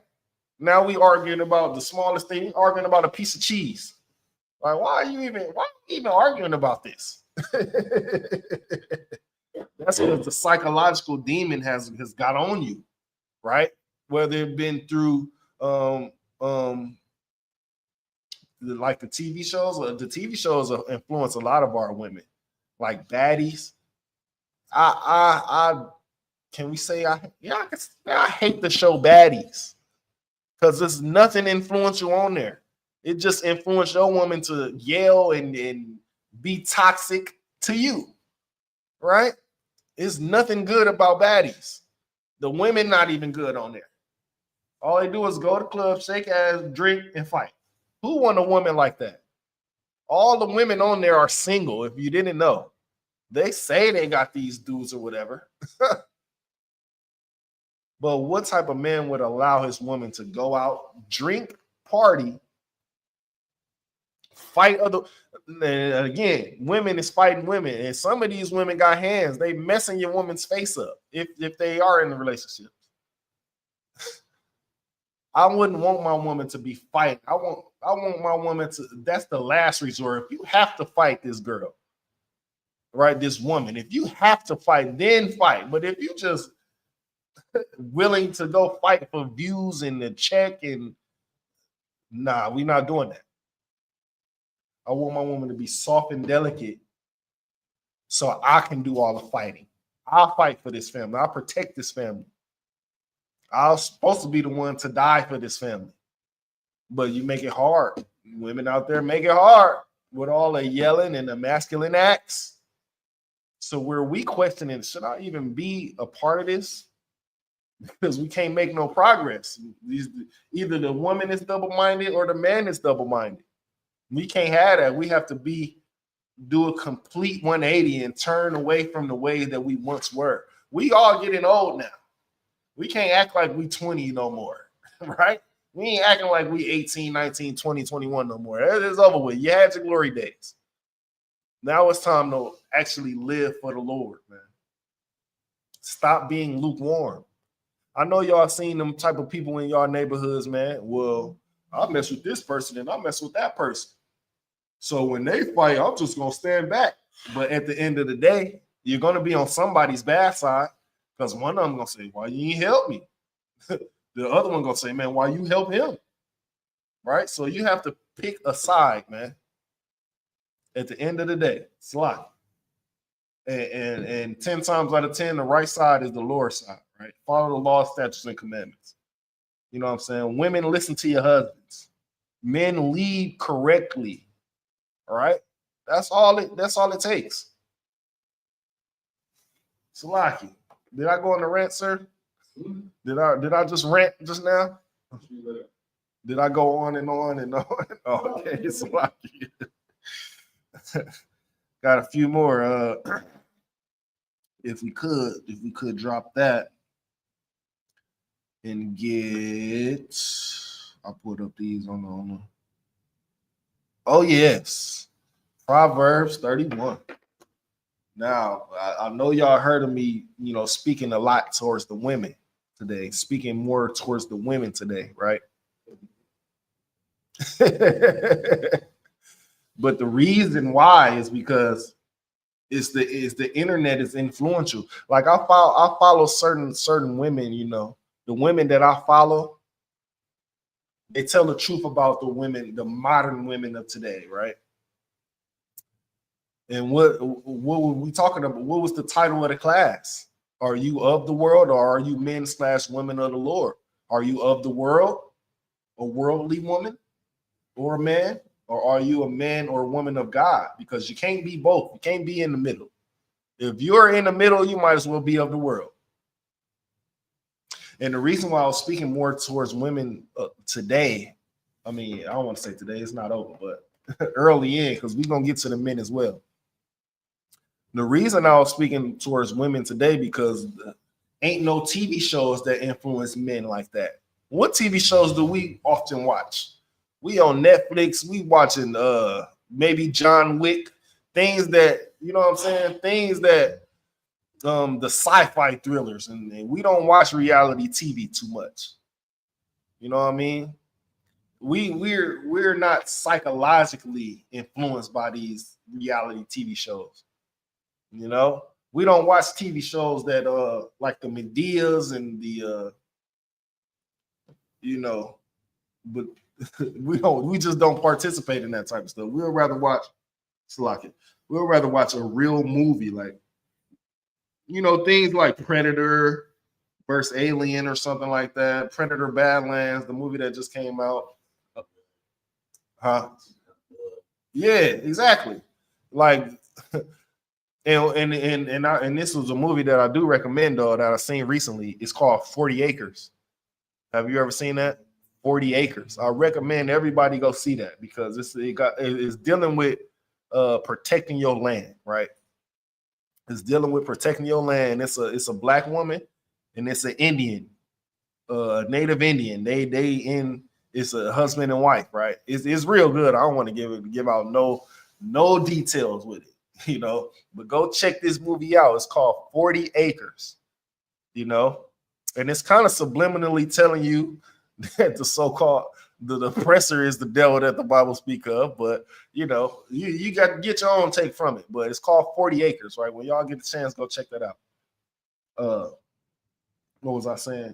Now we arguing about the smallest thing. We arguing about a piece of cheese. Like, why are you even arguing about this? That's because the psychological demon has got on you, right? Whether it been through like the TV shows. The TV shows influence a lot of our women, like baddies. I can we say I hate the show Baddies, because there's nothing influential on there. It just influenced your woman to yell and be toxic to you, right? It's nothing good about Baddies. The women not even good on there. All they do is go to clubs, shake ass, drink, and fight. Who want a woman like that? All the women on there are single, if you didn't know. They say they got these dudes or whatever. But what type of man would allow his woman to go out, drink, party, fight other? And again, women is fighting women. And some of these women got hands. They messing your woman's face up if they are in a relationship. I wouldn't want my woman to be fighting. I want my woman to, that's the last resort. If you have to fight this girl, right? This woman. If you have to fight, then fight. But if you just willing to go fight for views and the check, and nah, we're not doing that. I want my woman to be soft and delicate so I can do all the fighting. I'll fight for this family. I'll protect this family. I'm supposed to be the one to die for this family. But you make it hard. Women out there make it hard with all the yelling and the masculine acts. So where we questioning, should I even be a part of this? Because we can't make no progress. Either the woman is double-minded or the man is double-minded. We can't have that. We have to do a complete 180 and turn away from the way that we once were. We all getting old now. We can't act like we 20 no more, right? We ain't acting like we 18, 19, 20, 21 no more. It's over with. You had your glory days. Now it's time to actually live for the Lord, man. Stop being lukewarm. I know y'all seen them type of people in y'all neighborhoods, man. Well, I mess with this person and I mess with that person. So when they fight, I'm just going to stand back. But at the end of the day, you're going to be on somebody's bad side because one of them going to say, why you ain't help me? The other one going to say, man, why you help him? Right? So you have to pick a side, man. At the end of the day, it's life. And 10 times out of 10, the right side is the Lord's side, right? Follow the law, statutes, and commandments. You know what I'm saying? Women, listen to your husbands. Men, lead correctly. All right? That's all it takes. Salaki, did I go on the rant, sir? Did I just rant just now? Did I go on and on and on? Okay, Salaki. Got a few more. If we could drop that and get, I'll put up these on the. Oh yes, Proverbs 31. Now I know y'all heard of me, speaking a lot towards the women today, speaking more towards the women today, right? But the reason why is because the internet is influential. Like I follow certain women, the women that I follow, they tell the truth about the women, the modern women of today, right? And what were we talking about? What was the title of the class? Are you of the world, or are you men/women of the Lord? Are you of the world, a worldly woman, or a man? Or are you a man or a woman of God? Because you can't be both. You can't be in the middle. If you're in the middle, you might as well be of the world. And the reason why I was speaking more towards women today, I mean, I don't want to say today, it's not over, but early in, because we're going to get to the men as well. The reason I was speaking towards women today, because ain't no TV shows that influence men like that. What TV shows do we often watch? We on Netflix, we watching maybe John Wick, things that, you know what I'm saying? Things that the sci-fi thrillers, and we don't watch reality TV too much. You know what I mean? We're not psychologically influenced by these reality TV shows. We don't watch TV shows that like the Medeas and the but we just don't participate in that type of stuff. We'll rather watch a real movie, like things like Predator versus Alien or something like that. Predator Badlands, the movie that just came out. Yeah, exactly. Like and this was a movie that I do recommend though, that I've seen recently. It's called 40 Acres. Have you ever seen that? 40 Acres. I recommend everybody go see that because it's dealing with protecting your land, right? It's dealing with protecting your land. It's a black woman and it's an Indian, Native Indian. It's a husband and wife, right? It's real good. I don't want to give out no details with it, but go check this movie out. It's called 40 Acres, and it's kind of subliminally telling you that the so-called the oppressor is the devil that the Bible speak of. But you know, you got to get your own take from it. But it's called 40 Acres, right? When y'all get the chance, go check that out. What was I saying?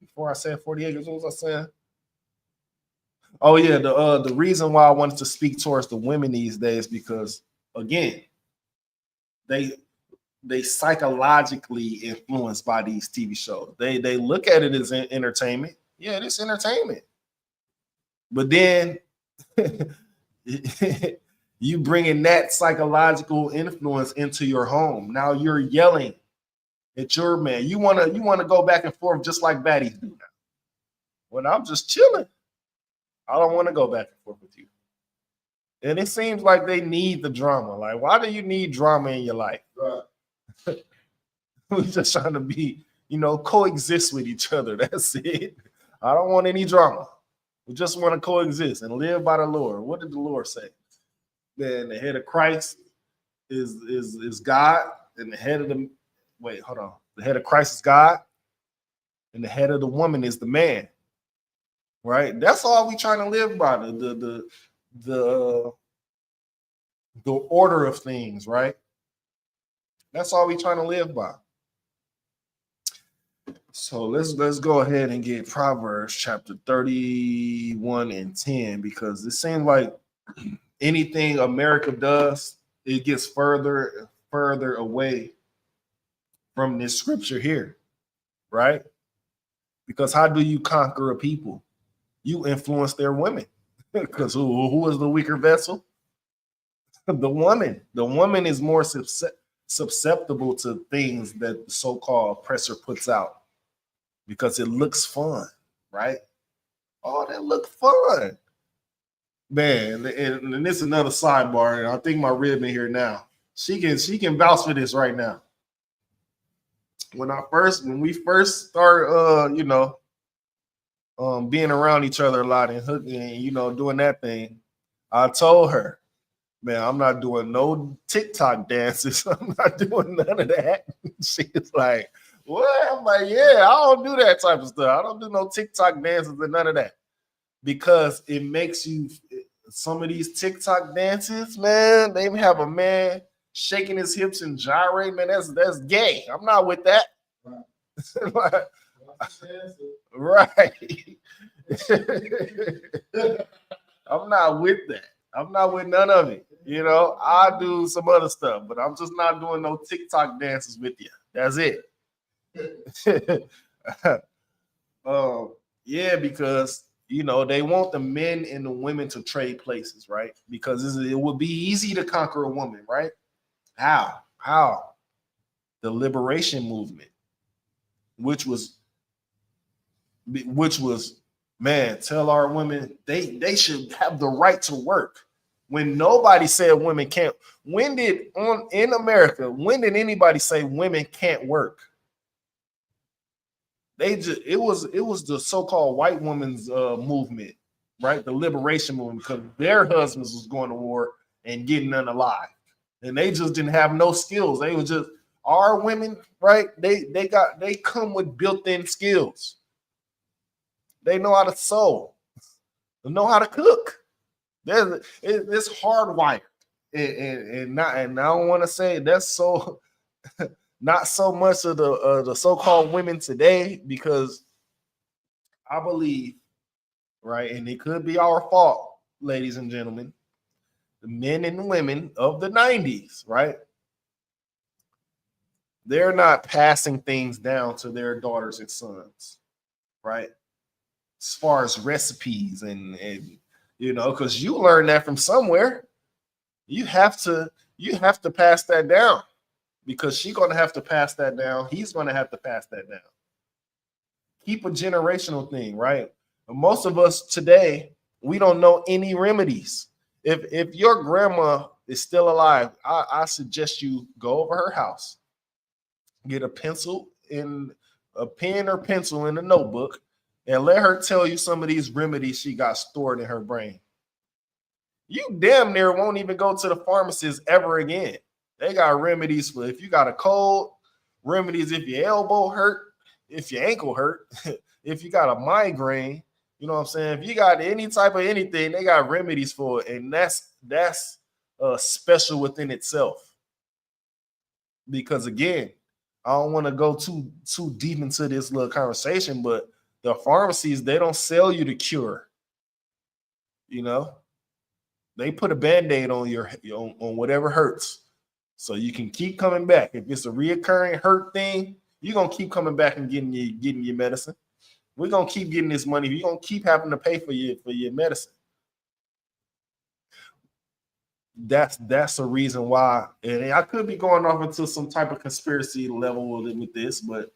Before I said 40 Acres, what was I saying? Oh yeah, the reason why I wanted to speak towards the women these days, because again, they psychologically influenced by these TV shows. They look at it as entertainment. Yeah, it's entertainment. But then you bringing that psychological influence into your home. Now you're yelling at your man. You wanna go back and forth just like baddies do now. When I'm just chilling, I don't want to go back and forth with you. And it seems like they need the drama. Like, why do you need drama in your life? Right. We're just trying to be, coexist with each other. That's it. I don't want any drama. We just want to coexist and live by the Lord. What did the Lord say? Then the head of Christ is God, and the head of the head of Christ is God, and the head of the woman is the man. Right? That's all we trying to live by. The order of things, right? That's all we trying to live by. So let's go ahead and get Proverbs chapter 31 and 10, because it seems like anything America does, it gets further and further away from this scripture here, right? Because how do you conquer a people? You influence their women. Because who is the weaker vessel? The woman. The woman is more susceptible to things that the so-called oppressor puts out because it looks fun, right? Oh, that looks fun. Man, and this is another sidebar, and I think my rib in here now. She can vouch for this right now. When we first started being around each other a lot and hooking, doing that thing, I told her, man, I'm not doing no TikTok dances. I'm not doing none of that. She's like, what? I'm like, yeah, I don't do that type of stuff. I don't do no TikTok dances and none of that. Because it makes you, some of these TikTok dances, man, they have a man shaking his hips and gyrating, man, that's gay. I'm not with that. Right. Right. I'm not with that. I'm not with none of it. I do some other stuff, but I'm just not doing no TikTok dances with you. That's it. Yeah, because they want the men and the women to trade places, right? Because it would be easy to conquer a woman, right? How? The liberation movement, which was, man, tell our women they should have the right to work. When nobody said women can't. In America, when did anybody say women can't work? It was the so-called white women's movement, right? The liberation movement, because their husbands was going to war and getting unalive, and they just didn't have no skills. They were just our women, right? They come with built-in skills. They know how to sew, they know how to cook. It's hardwired, and I don't want to say that's so. Not so much of the so-called women today, because I believe, right, and it could be our fault, ladies and gentlemen, the men and women of the 90s, right? They're not passing things down to their daughters and sons, right? As far as recipes and because you learn that from somewhere. You have to pass that down. Because she's going to have to pass that down. He's going to have to pass that down. Keep a generational thing, right? But most of us today, we don't know any remedies. If your grandma is still alive, I suggest you go over her house, get a pen or pencil in a notebook, and let her tell you some of these remedies she got stored in her brain. You damn near won't even go to the pharmacist ever again. They got remedies for if you got a cold, remedies if your elbow hurt, if your ankle hurt, if you got a migraine, you know what I'm saying? If you got any type of anything, they got remedies for it, and that's special within itself. Because again, I don't want to go too deep into this little conversation, but the pharmacies, they don't sell you the cure. You know, they put a band-aid on on whatever hurts, so you can keep coming back. If it's a reoccurring hurt thing, you're gonna keep coming back and getting your medicine. We're gonna keep getting this money. You're gonna keep having to pay for your medicine. That's a reason why, and I could be going off into some type of conspiracy level with this, but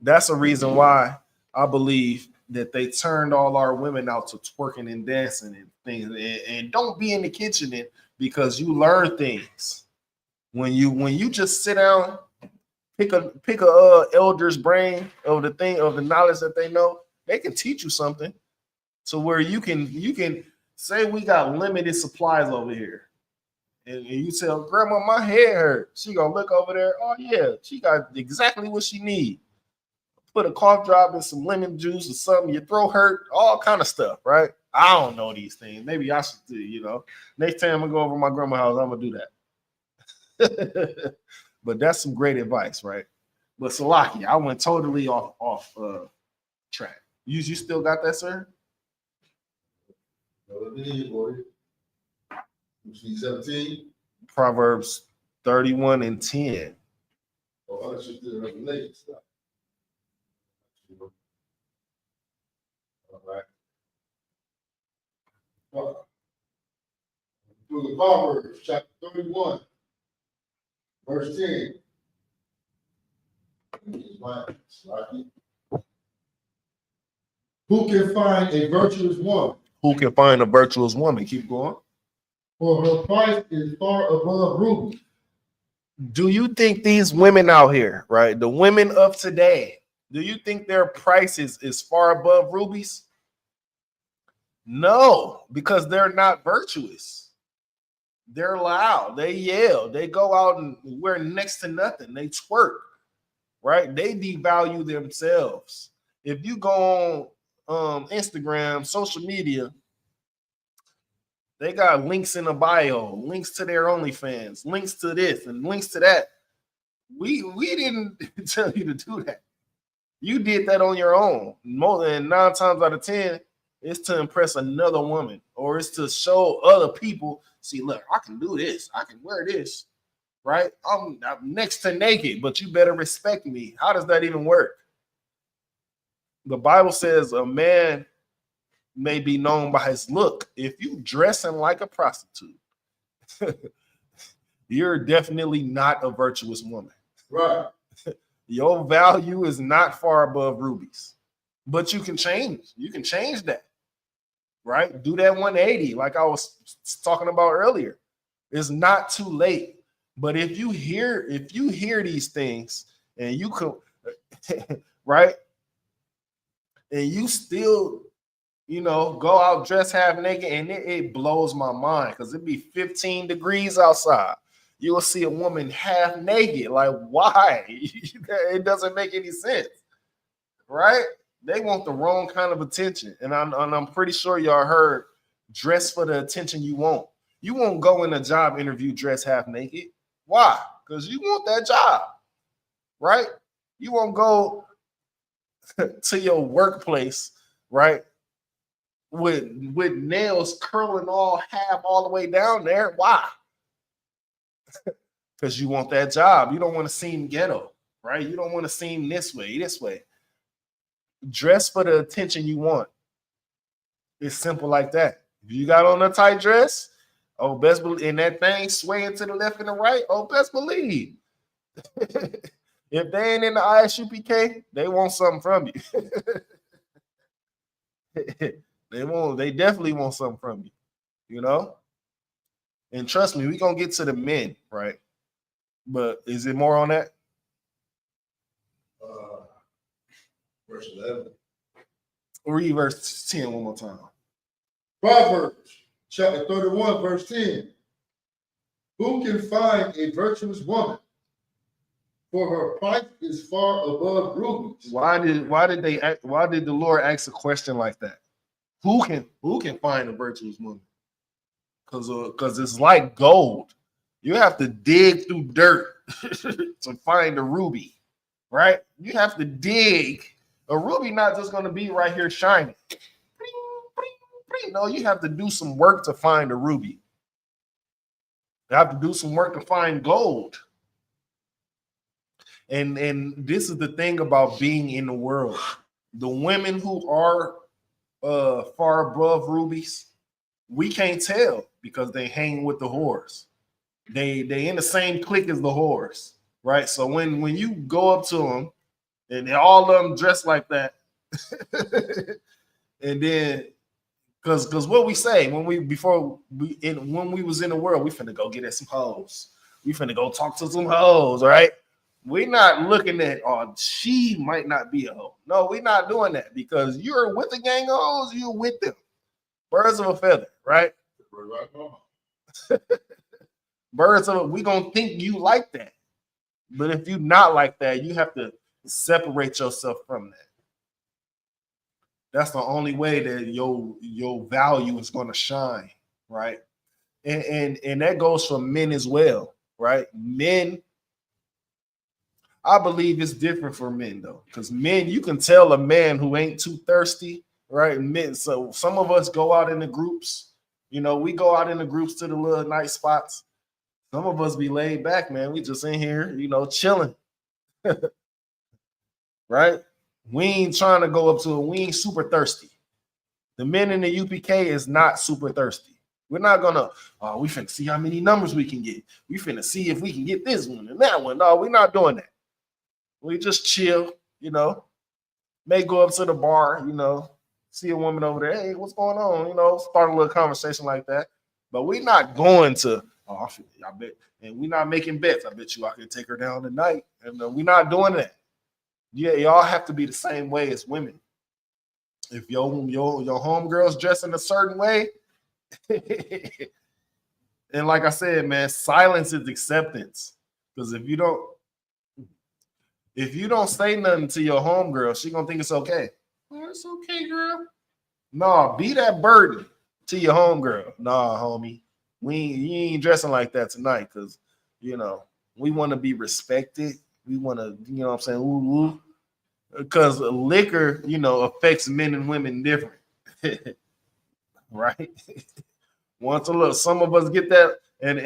that's a reason why I believe that they turned all our women out to twerking and dancing and things, and don't be in the kitchen because you learn things when you just sit down, pick a elder's brain of the knowledge that they know. They can teach you something to where you can say we got limited supplies over here, and you tell grandma my head hurt. She gonna look over there. Oh yeah, she got exactly what she need. Put a cough drop and some lemon juice or something. Your throat hurt, all kind of stuff, right? I don't know these things. Maybe I should do. You know, next time I go over to my grandma's house, I'm gonna do that. But that's some great advice, right? But Salaki, I went totally off track. You still got that, sir? Which means 17. Proverbs 31 and 10. Oh, I should do it late stuff. All right. Through the Proverbs, chapter 31, verse 10. Who can find a virtuous woman? Who can find a virtuous woman? Keep going. For her price is far above rubies. Do you think these women out here, right, the women of today, do you think their price is far above rubies? No, because they're not virtuous. They're loud. They yell. They go out and wear next to nothing. They twerk, right? They devalue themselves. If you go on Instagram, social media, they got links in the bio, links to their OnlyFans, links to this and links to that. We didn't tell you to do that. You did that on your own. More than 9 times out of 10, it's to impress another woman, or it's to show other people, see, look, I can do this. I can wear this, right? I'm next to naked, but you better respect me. How does that even work? The Bible says a man may be known by his look. If you dressing like a prostitute, you're definitely not a virtuous woman. Right. Your value is not far above rubies, but you can change. You can change that, right? Do that 180, like I was talking about earlier. It's not too late. But if you hear these things and you could, right, and you still, go out dressed half naked, and it blows my mind because it'd be 15 degrees outside. You will see a woman half naked. Like, why? It doesn't make any sense, right? They want the wrong kind of attention. And I'm pretty sure y'all heard, dress for the attention you want. You won't go in a job interview dressed half naked. Why? Because you want that job, right? You won't go to your workplace, right, with nails curling all the way down there. Why? Because you want that job. You don't want to seem ghetto, right? You don't want to seem this way. Dress for the attention you want. It's simple like that. If you got on a tight dress, oh, best believe, and that thing swaying to the left and the right, oh, best believe. If they ain't in the ISUPK, they want something from you. They definitely want something from you, And trust me, we're gonna get to the men, right? But is it more on that? Verse 11. Read verse 10 one more time. Proverbs chapter 31, verse 10. Who can find a virtuous woman? for her price is far above rubies. Why did the Lord ask a question like that? Who can find a virtuous woman? Because it's like gold. You have to dig through dirt to find a ruby, right? You have to dig. A ruby not just going to be right here shining. No, you have to do some work to find a ruby. You have to do some work to find gold. And this is the thing about being in the world. The women who are far above rubies, we can't tell because they hang with the whores. They in the same clique as the whores, right? So when you go up to them and all of them dressed like that, and then because what we say when we was in the world, we finna go get at some hoes. We finna go talk to some hoes, right? We're not looking at, oh, she might not be a hoe. No, we're not doing that because you're with a gang of hoes, you're with them. Birds of a feather, right? Birds of we gonna think you like that. But if you're not like that, you have to separate yourself from that. That's the only way that your value is gonna shine, right? And that goes for men as well, right? Men, I believe it's different for men though, because men, you can tell a man who ain't too thirsty, right? Men, so some of us go out in the groups, we go out in the groups to the little night spots. Some of us be laid back, man. We just in here, chilling, right? We ain't trying to go up to it. We ain't super thirsty. The men in the UPK is not super thirsty. We're not gonna, we finna see how many numbers we can get. We finna see if we can get this one and that one. No, we're not doing that. We just chill, may go up to the bar, see a woman over there. Hey, what's going on? Start a little conversation like that. But we're not going to, I bet, and we're not making bets. I bet you I can take her down tonight. And we're not doing that. Yeah, y'all have to be the same way as women. If your homegirl's dressed in a certain way, and like I said, man, silence is acceptance. Because if you don't say nothing to your homegirl, she gonna think it's okay. Oh, it's okay, girl. No, be that burden to your homegirl. Nah, homie, you ain't dressing like that tonight because we want to be respected. We want to, what I'm saying, ooh, ooh. Because liquor, affects men and women different, right? Once a little, some of us get that, and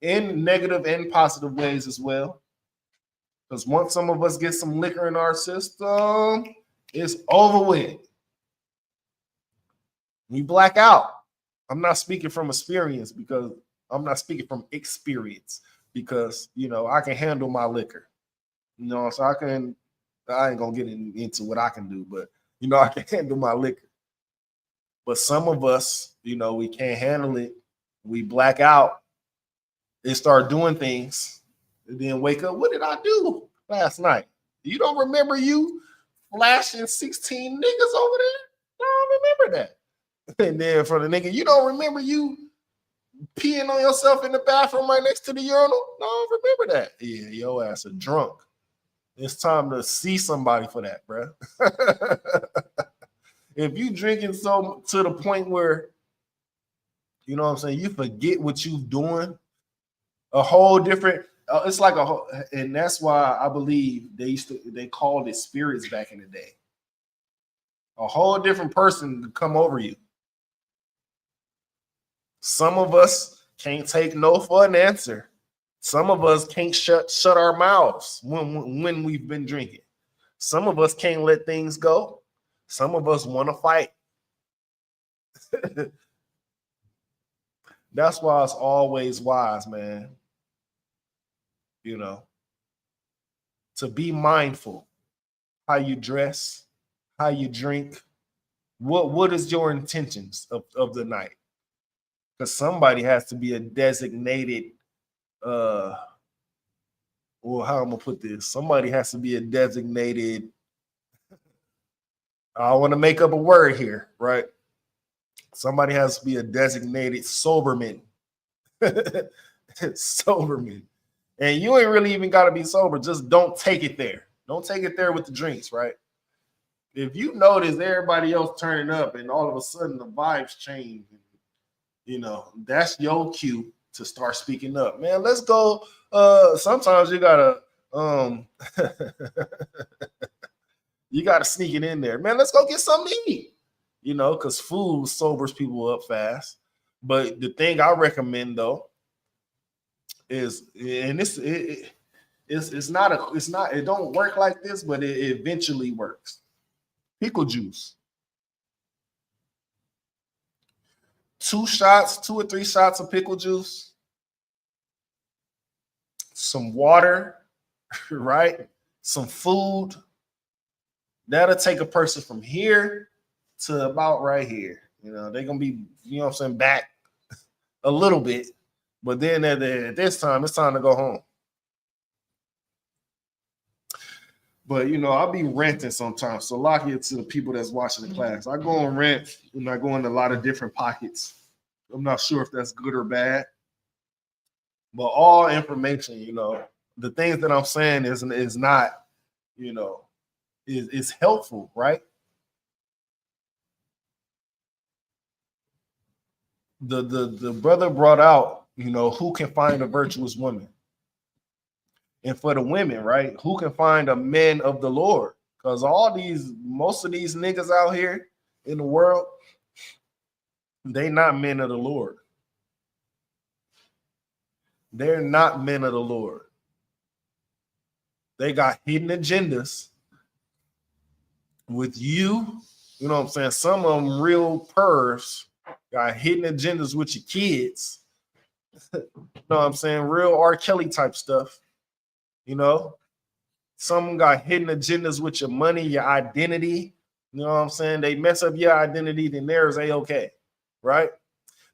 in negative and positive ways as well. Because once some of us get some liquor in our system, it's over with. We black out. I'm not speaking from experience because I can handle my liquor. So I ain't gonna get into what I can do, but I can handle my liquor. But some of us, we can't handle it. We black out and start doing things, and then wake up. What did I do last night? You don't remember you flashing 16 niggas over there? I don't remember that. And then for the nigga, you don't remember you peeing on yourself in the bathroom right next to the urinal? No, I don't remember that. Yeah, your ass a drunk. It's time to see somebody for that, bro. If you drinking so to the point where, what I'm saying, you forget what you're doing, a whole different, it's like and that's why I believe they called it spirits back in the day. A whole different person to come over you. Some of us can't take no for an answer. Some of us can't shut our mouths when we've been drinking. Some of us can't let things go. Some of us want to fight. That's why it's always wise, man, to be mindful how you dress, how you drink. What is your intentions of the night? Because somebody has to be a designated how I'm gonna put this. Somebody has to be a designated. I want to make up a word here, right? Somebody has to be a designated soberman. Soberman. And you ain't really even got to be sober. Just don't take it there. Don't take it there with the drinks, right? If you notice everybody else turning up and all of a sudden the vibes change, you know, that's your cue to start speaking up. Man, let's go. Sometimes you gotta you gotta sneak it in there. Man, let's go get something to eat. You know, because food sobers people up fast. But the thing I recommend though is, and it's not it don't work like this, but it eventually works. Pickle juice. 2 or 3 shots of pickle juice, some water, right? Some food. That'll take a person from here to about right here. You know, they're gonna be, you know what I'm saying, back a little bit, but then at this time, it's time to go home. But you know, I'll be renting sometimes. So lock it to the people that's watching the class. I go on rent and I go into a lot of different pockets. I'm not sure if that's good or bad. But all information, you know, the things that I'm saying is not, you know, is helpful, right? The brother brought out, you know, who can find a virtuous woman? And for the women, right? Who can find a man of the Lord? Because most of these niggas out here in the world, they not men of the Lord. They're not men of the Lord. They got hidden agendas with you. You know what I'm saying? Some of them real pervs got hidden agendas with your kids. You know what I'm saying? Real R. Kelly type stuff. You know, some got hidden agendas with your money, your identity. You know what I'm saying? They mess up your identity, then theirs A-okay, right?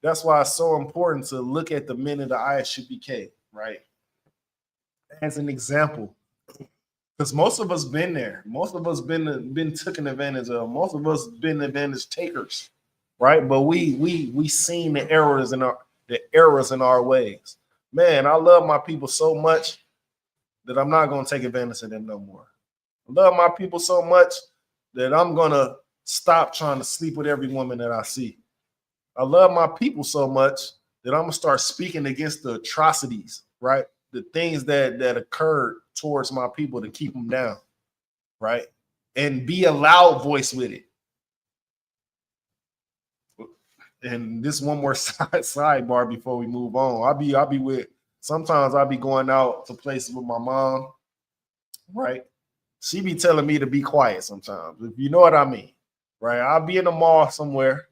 That's why it's so important to look at the men of the ISUPK, right? As an example, because most of us been there. Most of us been taken advantage of. Most of us been advantage takers, right? But we seen the errors in our ways. Man, I love my people so much that I'm not going to take advantage of them no more. I love my people so much that I'm going to stop trying to sleep with every woman that I see. I love my people so much that I'm going to start speaking against the atrocities, right? The things that occurred towards my people to keep them down, right? And be a loud voice with it. And this one more sidebar before we move on. I'll be with, sometimes I'll be going out to places with my mom, right? She be telling me to be quiet sometimes, if you know what I mean, right? I'll be in the mall somewhere,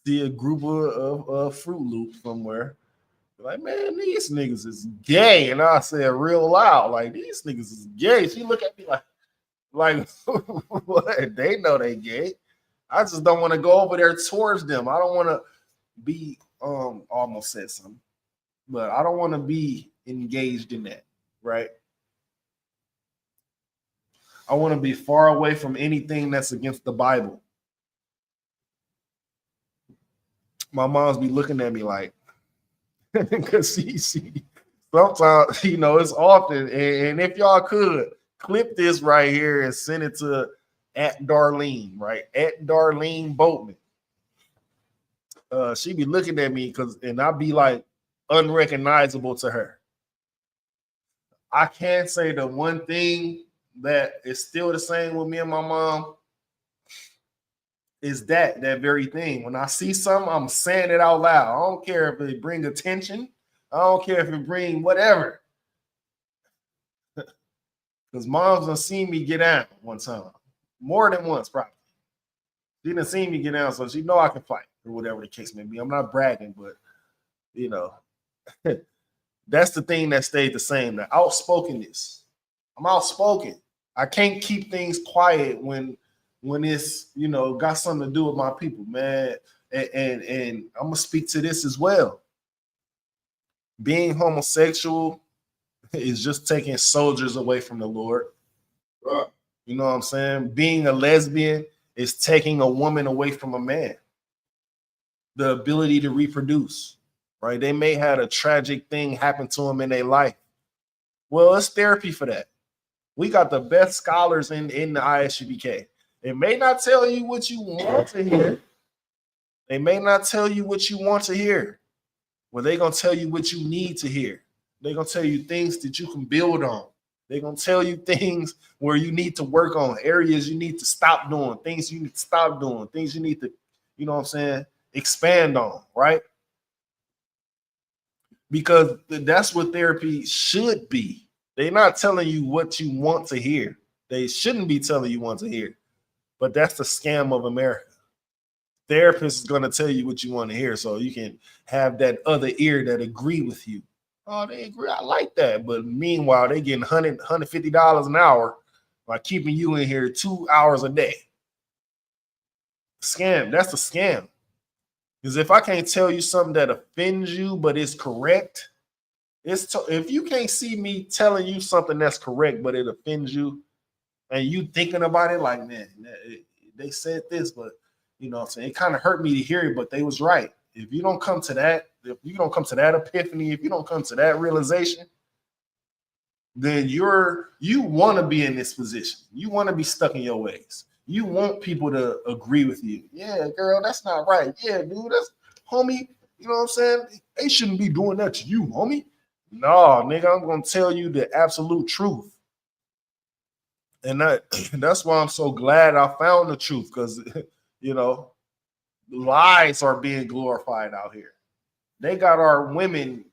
see a group of Fruit Loops somewhere. Like, man, these niggas is gay. And I said real loud, like, these niggas is gay. She look at me like what? They know they gay. I just don't want to go over there towards them. I don't want to be, almost said something, but I don't want to be engaged in that, right? I want to be far away from anything that's against the Bible. My mom's be looking at me like, because she sometimes, you know, it's often, and if y'all could clip this right here and send it to @Darlene, right? @Darlene Boatman. She be looking at me and I'll be like unrecognizable to her. I can say the one thing that is still the same with me and my mom is that very thing. When I see something, I'm saying it out loud. I don't care if it bring attention. I don't care if it bring whatever. Because mom's done seen me get out one time. More than once, probably. She done seen me get out, so she know I can fight or whatever the case may be. I'm not bragging, but, you know, that's the thing that stayed the same. The outspokenness. I'm outspoken. I can't keep things quiet when it's, you know, got something to do with my people, man. And I'm gonna speak to this as well. Being homosexual is just taking soldiers away from the Lord. You know what I'm saying? Being a lesbian is taking a woman away from a man. The ability to reproduce, right? They may have a tragic thing happen to them in their life, Well, it's therapy for that. We got the best scholars in the ISUPK. It may not tell you what you want to hear. They may not tell you what you want to hear. Well, they're going to tell you what you need to hear. They're going to tell you things that you can build on. They're going to tell you things where you need to work on, areas you need to stop doing, things you need to stop doing, things you need to, you know what I'm saying, expand on, right? Because that's what therapy should be. They're not telling you what you want to hear. They shouldn't be telling you what to hear. But that's the scam of America. Therapist is going to tell you what you want to hear so you can have that other ear that agree with you. Oh, they agree. I like that. But meanwhile, they getting $150 an hour by keeping you in here 2 hours a day. Scam. That's a scam. Because if I can't tell you something that offends you, but it's correct, if you can't see me telling you something that's correct, but it offends you, and you thinking about it like, man, they said this, but you know what I'm saying, it kind of hurt me to hear it, but they was right. If you don't come to that, if you don't come to that epiphany, if you don't come to that realization, then you want to be in this position. You want to be stuck in your ways. You want people to agree with you. Yeah, girl, that's not right. Yeah, dude, that's homie. You know what I'm saying? They shouldn't be doing that to you, homie. No, nigga, I'm gonna tell you the absolute truth. And that's why I'm so glad I found the truth, because you know, lies are being glorified out here. They got our women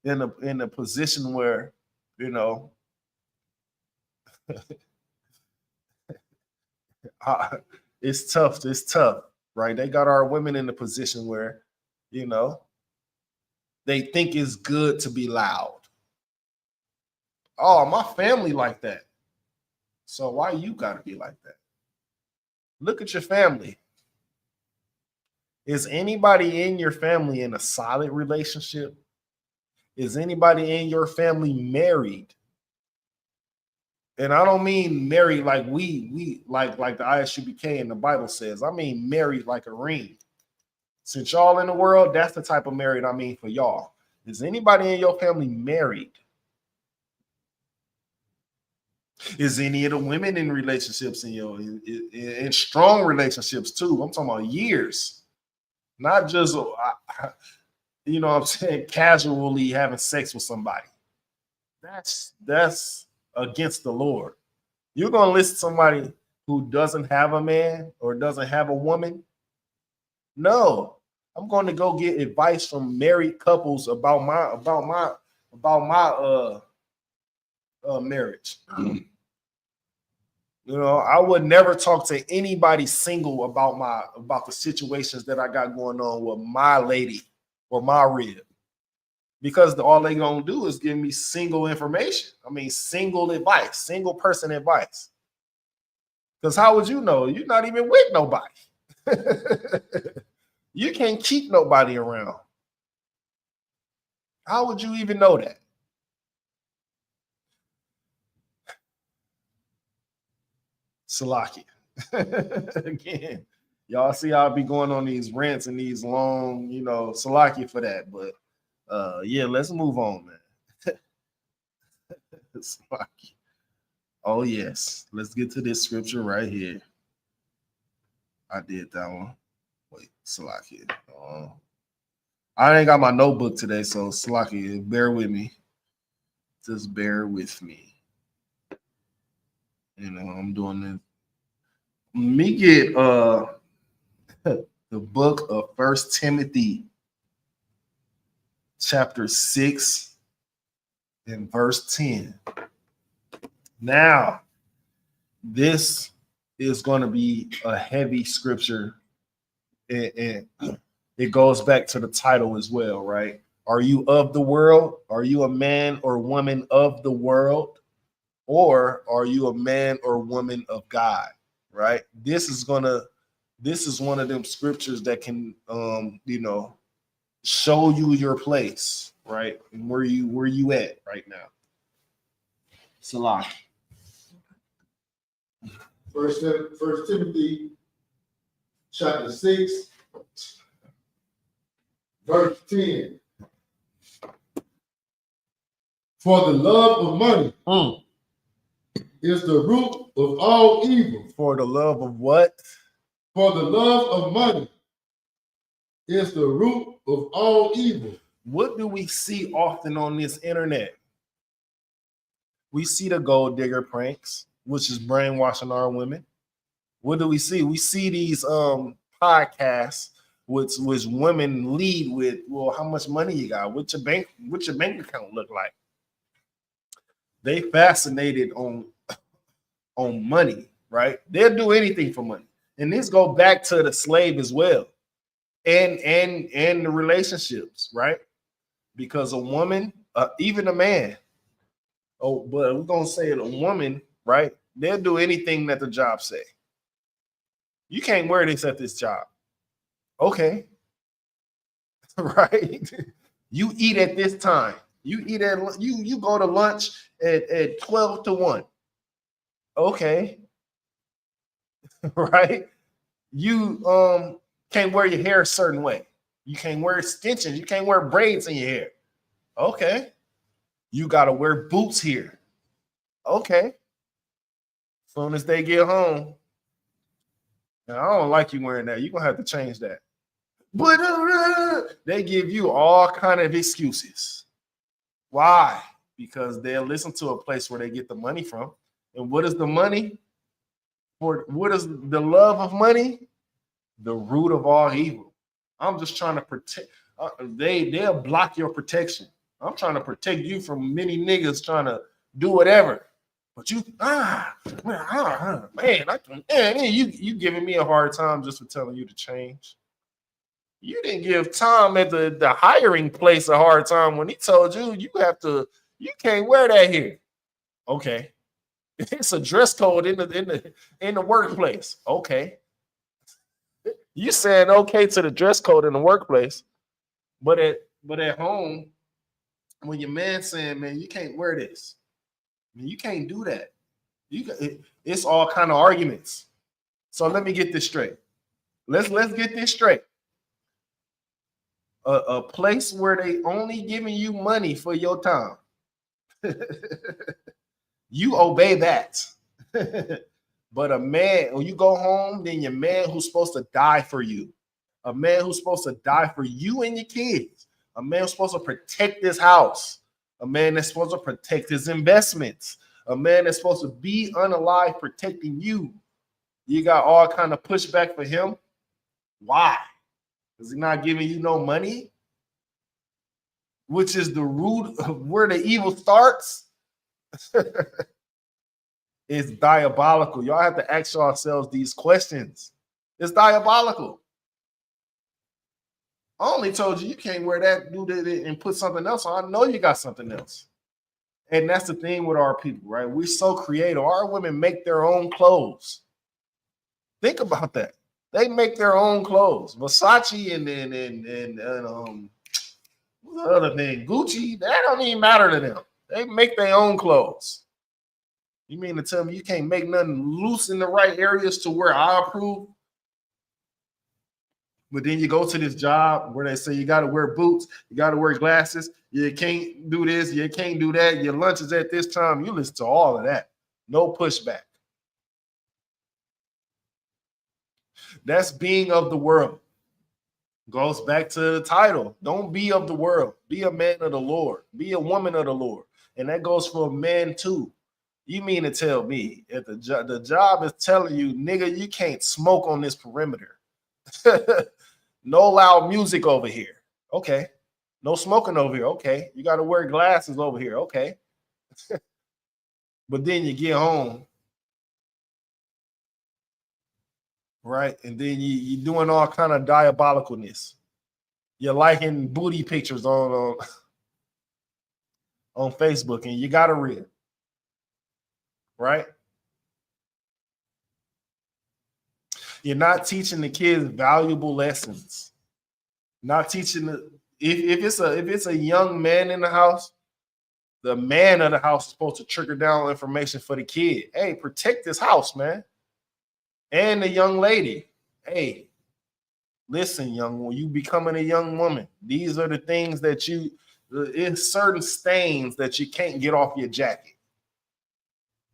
in a position where, you know, it's tough. It's tough, right? They got our women in a position where, you know, they think it's good to be loud. Oh, my family like that. So why you gotta be like that? Look at your family. Is anybody in your family in a solid relationship? Is anybody in your family married? And I don't mean married like we like the ISUPK and the Bible says. I mean married like a ring. Since y'all in the world, that's the type of married I mean for y'all. Is anybody in your family married? Is any of the women in relationships in strong relationships too? I'm talking about years, not just you know what I'm saying, casually having sex with somebody. That's against the Lord. You're gonna listen to somebody who doesn't have a man or doesn't have a woman? No, I'm going to go get advice from married couples about my marriage. You know, I would never talk to anybody single about the situations that I got going on with my lady or my rib, because all they gonna do is give me single information. I mean, single advice, single person advice. Because how would you know? You're not even with nobody. You can't keep nobody around. How would you even know that? Salaki. Again, y'all see I'll be going on these rants and these long, you know, Salaki for that. But yeah, let's move on, man. Salaki. Oh, yes. Let's get to this scripture right here. I did that one. Wait, Salaki. I ain't got my notebook today, so Salaki, bear with me. Just bear with me. You know, I'm doing this. Let me get the book of First Timothy, chapter 6 and verse 10. Now, this is going to be a heavy scripture, and it goes back to the title as well, right? Are you of the world? Are you a man or woman of the world? Or are you a man or woman of God? Right? This is one of them scriptures that can you know, show you your place, right? And where you at right now. Salah. First Timothy chapter 6, verse 10. For the love of money is the root of all evil. For the love of what? For the love of money is the root of all evil. What do we see often on this internet? We see the gold digger pranks, which is brainwashing our women. What do we see? We see these podcasts which women lead with, well, how much money you got? What's your bank account look like? They fascinated on money, right? They'll do anything for money. And this go back to the slave as well. And the relationships, right? Because a woman, even a man, but we're gonna say it, a woman, right? They'll do anything that the job say. You can't wear this at this job. Okay. Right? You eat at this time. You eat at you go to lunch at 12 to 1. Okay. Right? You can't wear your hair a certain way. You can't wear extensions. You can't wear braids in your hair. Okay. You got to wear boots here. Okay. Soon as they get home, now, I don't like you wearing that. You're going to have to change that. But they give you all kind of excuses. Why? Because they'll listen to a place where they get the money from. And what is the money? What is the love of money? The root of all evil. I'm just trying to protect. They'll block your protection. I'm trying to protect you from many niggas trying to do whatever. But you, you giving me a hard time just for telling you to change. You didn't give Tom at the hiring place a hard time when he told you you can't wear that here. Okay. It's a dress code in the workplace. Okay. You saying okay to the dress code in the workplace, but at home, when your man saying, man, you can't wear this. I mean, you can't do that. It's all kind of arguments. So let me get this straight. Let's get this straight. A place where they only giving you money for your time. You obey that. But a man, when you go home, then your man who's supposed to die for you, a man who's supposed to die for you and your kids, a man who's supposed to protect this house, a man that's supposed to protect his investments, a man that's supposed to be unalive protecting you. You got all kind of pushback for him. Why? Is he not giving you no money? Which is the root of where the evil starts. It's diabolical. Y'all have to ask yourselves these questions. It's diabolical. I only told you can't wear that, do that, and put something else on. I know you got something else. And that's the thing with our people, right? We're so creative. Our women make their own clothes. Think about that. They make their own clothes. Versace and what's the other thing? Gucci, that don't even matter to them. They make their own clothes. You mean to tell me you can't make nothing loose in the right areas to where I approve? But then you go to this job where they say you got to wear boots, you got to wear glasses, you can't do this, you can't do that, your lunch is at this time. You listen to all of that. No pushback. That's being of the world. Goes back to the title. Don't be of the world. Be a man of the Lord. Be a woman of the Lord. And that goes for a man too. You mean to tell me if the job is telling you, nigga, you can't smoke on this perimeter. No loud music over here. Okay. No smoking over here. Okay. You got to wear glasses over here. Okay. But then you get home, right? And then you're doing all kind of diabolicalness. You're liking booty pictures on Facebook, and you got to read. Right? You're not teaching the kids valuable lessons. Not teaching if it's a young man in the house, the man of the house is supposed to trigger down information for the kid. Hey, protect this house, man. And the young lady. Hey, listen, young one, you becoming a young woman. These are the things that It's certain stains that you can't get off your jacket.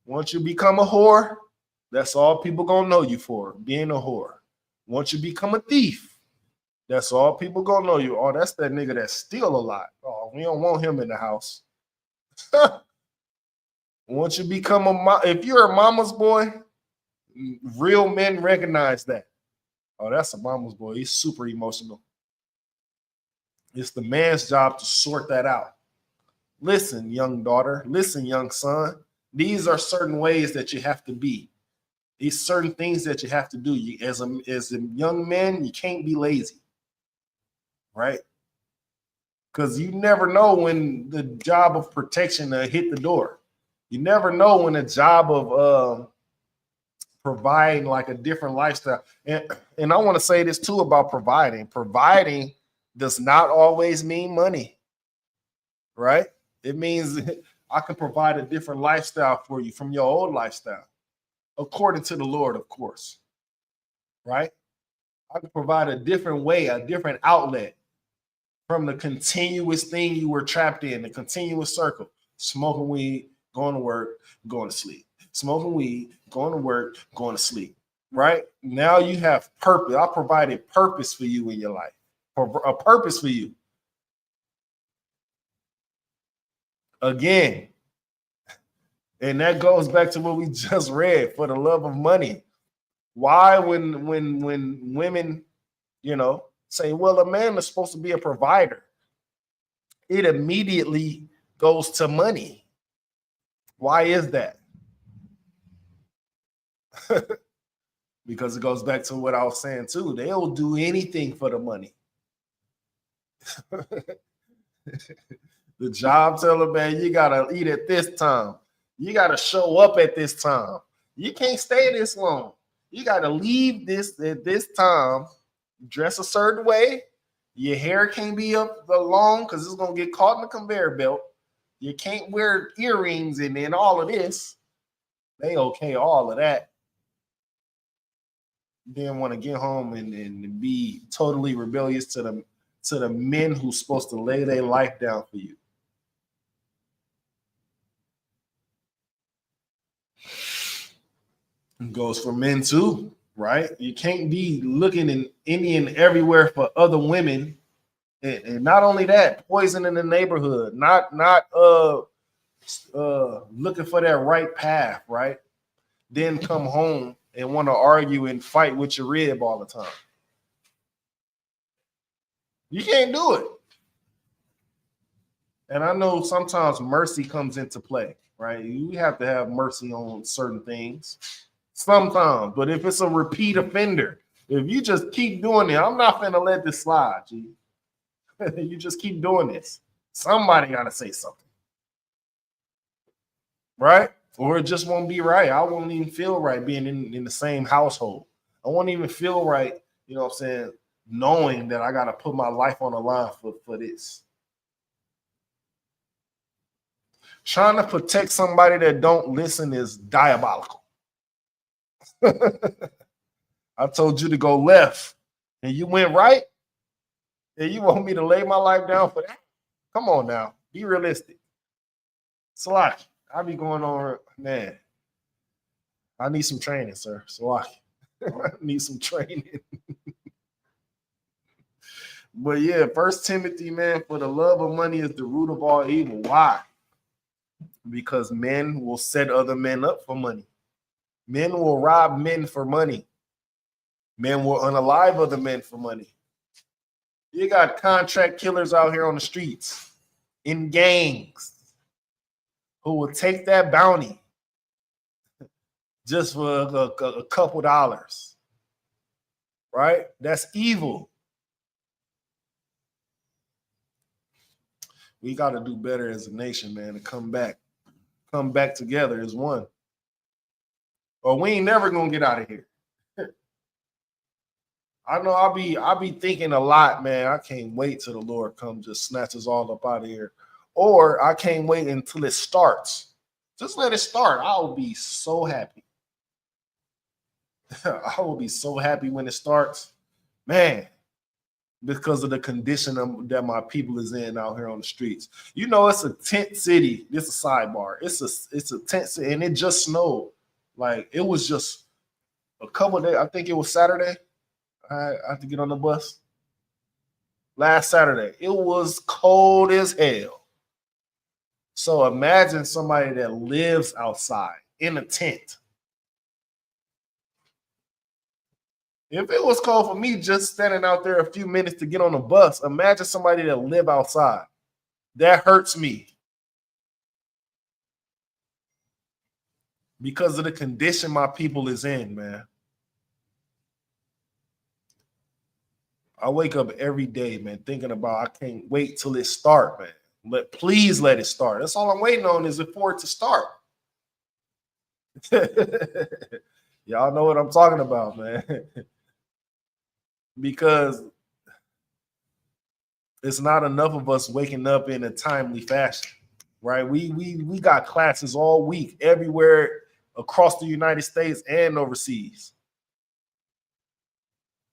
Once you become a whore, that's all people gonna know you for, being a whore. Once you become a thief, that's all people gonna know you. Oh, that's that nigga that steal a lot. Oh, we don't want him in the house. Once you become if you're a mama's boy, real men recognize that. Oh, that's a mama's boy. He's super emotional. It's the man's job to sort that out. Listen, young daughter. Listen, young son. These are certain ways that you have to be. These certain things that you have to do. As a young man, you can't be lazy, right? Because you never know when the job of protection hit the door. You never know when a job of providing like a different lifestyle. And I want to say this too about providing. Providing does not always mean money, right? It means I can provide a different lifestyle for you from your old lifestyle, according to the Lord, of course, right? I can provide a different way, a different outlet from the continuous thing you were trapped in, the continuous circle, smoking weed, going to work, going to sleep, smoking weed, going to work, going to sleep, right? Now you have purpose. I provided purpose for you in your life, a purpose for you. Again, and that goes back to what we just read, for the love of money. Why, when women, say, well, a man is supposed to be a provider, it immediately goes to money. Why is that? Because it goes back to what I was saying too. They'll do anything for the money. The job tell them, man, you gotta eat at this time. You gotta show up at this time. You can't stay this long. You gotta leave this at this time. Dress a certain way. Your hair can't be up long because it's gonna get caught in the conveyor belt. You can't wear earrings and then all of this. They okay all of that. Then want to get home and be totally rebellious to the men who's supposed to lay their life down for you. It goes for men too, right? You can't be looking in any and everywhere for other women, and not only that, poison in the neighborhood, not looking for that right path, right? Then come home and want to argue and fight with your rib all the time. You can't do it. And I know sometimes mercy comes into play, right? You have to have mercy on certain things sometimes. But if it's a repeat offender, if you just keep doing it, I'm not going to let this slide, G. You just keep doing this. Somebody got to say something. Right? Or it just won't be right. I won't even feel right being in the same household. I won't even feel right, you know what I'm saying, knowing that I got to put my life on the line for this. Trying to protect somebody that don't listen is diabolical. I told you to go left and you went right, and you want me to lay my life down for that? Come on now. Be realistic. Salaki, I be going on, man. I need some training, sir. Salaki. I need some training. But yeah, 1 Timothy, man, for the love of money is the root of all evil. Why? Because men will set other men up for money. Men will rob men for money. Men will unalive other men for money. You got contract killers out here on the streets in gangs who will take that bounty just for a couple dollars, right? That's evil. We got to do better as a nation, man, to come back together as one. Or we ain't never gonna get out of here. I know I'll be thinking a lot, man. I can't wait till the Lord comes, just snatch us all up out of here. Or I can't wait until it starts. Just let it start. I'll be so happy. I will be so happy when it starts. Man, because of the condition that my people is in out here on the streets. You know, it's a tent city. This is a sidebar. It's a tent city, and it just snowed. Like, it was just a couple of days. I think it was Saturday. I had to get on the bus. Last Saturday. It was cold as hell. So imagine somebody that lives outside in a tent. If it was cold for me just standing out there a few minutes to get on the bus, imagine somebody that live outside. That hurts me. Because of the condition my people is in, man. I wake up every day, man, thinking about I can't wait till it start, man. Please let it start. That's all I'm waiting on is for it to start. Y'all know what I'm talking about, man. Because it's not enough of us waking up in a timely fashion, right? We got classes all week, everywhere across the United States and overseas.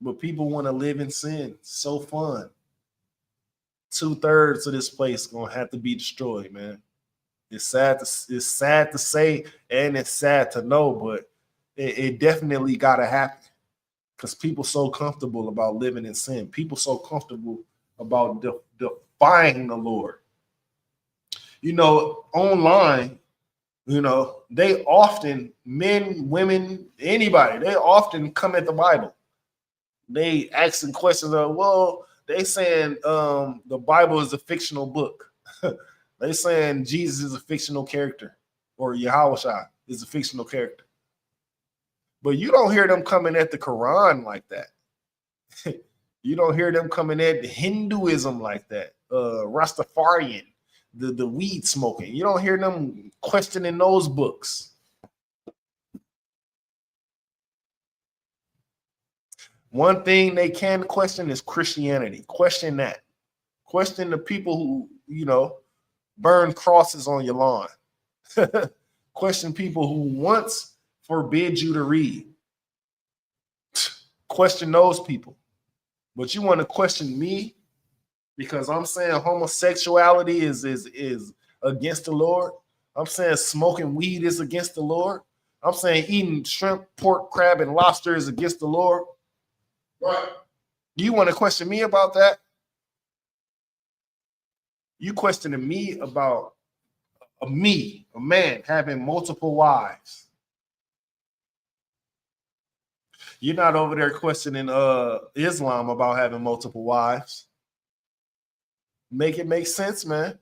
But people want to live in sin. So fun. 2/3 of this place gonna have to be destroyed, man. It's sad to say, and it's sad to know, but it definitely gotta happen. Because people so comfortable about living in sin. People so comfortable about defying the Lord. You know, online, you know, they often, men, women, anybody, they often come at the Bible. They asking questions of, well, they saying the Bible is a fictional book. They saying Jesus is a fictional character, or Yahushua is a fictional character. But you don't hear them coming at the Quran like that. You don't hear them coming at Hinduism like that. Rastafarian, the weed smoking. You don't hear them questioning those books. One thing they can question is Christianity. Question that. Question the people who, you know, burn crosses on your lawn. Question people who once forbid you to read. Question those people. But you want to question me because I'm saying homosexuality is against the Lord. I'm saying smoking weed is against the Lord. I'm saying eating shrimp, pork, crab, and lobster is against the Lord. Right. You want to question me about that? You questioning me about a man having multiple wives. You're not over there questioning Islam about having multiple wives. Make it make sense, man.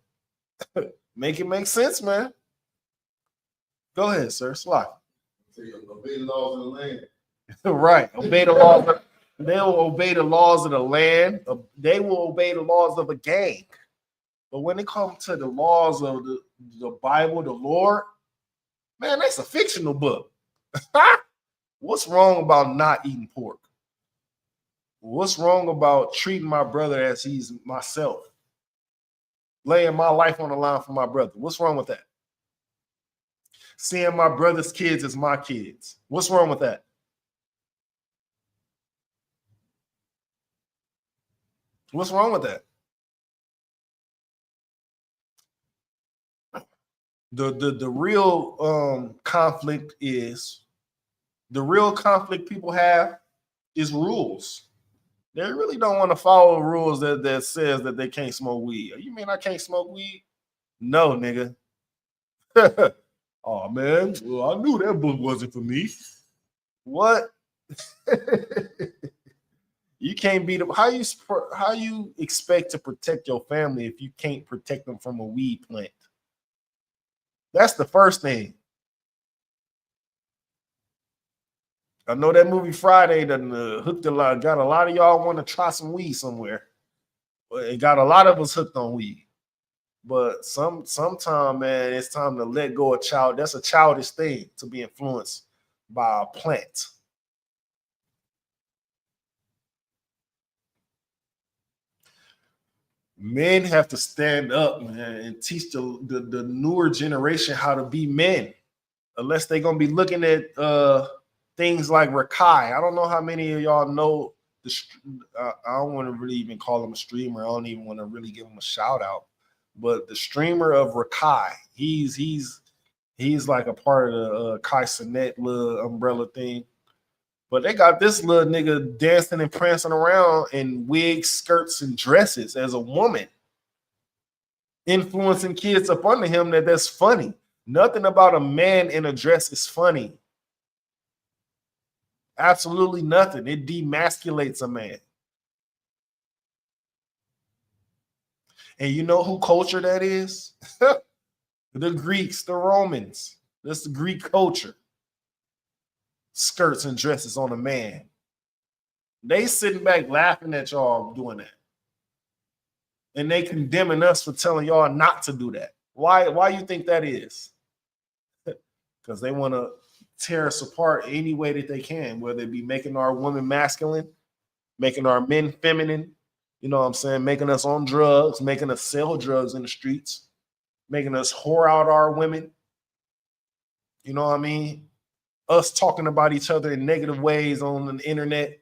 Make it make sense, man. Go ahead, sir. Slide. Obey the laws of the land. Right. Obey the laws. They will obey the laws of the land. They will obey the laws of a gang. But when it comes to the laws of the Bible, the Lord, man, that's a fictional book. What's wrong about not eating pork? What's wrong about treating my brother as he's myself? Laying my life on the line for my brother. What's wrong with that? Seeing my brother's kids as my kids. What's wrong with that? What's wrong with that? The real conflict is, the real conflict people have is rules. They really don't want to follow rules that says that they can't smoke weed. You mean I can't smoke weed? No, nigga. Oh man, well, I knew that book wasn't for me. What? You can't beat them. How you expect to protect your family if you can't protect them from a weed plant? That's the first thing. I know that movie Friday done hooked a lot. Got a lot of y'all want to try some weed somewhere. It got a lot of us hooked on weed. But sometime, man, it's time to let go of child. That's a childish thing, to be influenced by a plant. Men have to stand up, man, and teach the newer generation how to be men. Unless they're gonna be looking at things like Rakai. I don't know how many of y'all know I don't want to really even call him a streamer. I don't even want to really give him a shout out. But the streamer of Rakai, he's like a part of the Kai Cenat little umbrella thing. But they got this little nigga dancing and prancing around in wigs, skirts, and dresses as a woman, influencing kids up under him that's funny. Nothing about a man in a dress is funny. Absolutely nothing. It demasculates a man. And you know who culture that is? The Greeks, the Romans. That's the Greek culture. Skirts and dresses on a man. They sitting back laughing at y'all doing that. And they condemning us for telling y'all not to do that. Why you think that is? Because they want to tear us apart any way that they can, whether it be making our women masculine, making our men feminine, you know what I'm saying, making us on drugs, making us sell drugs in the streets, making us whore out our women. You know what I mean? Us talking about each other in negative ways on the internet.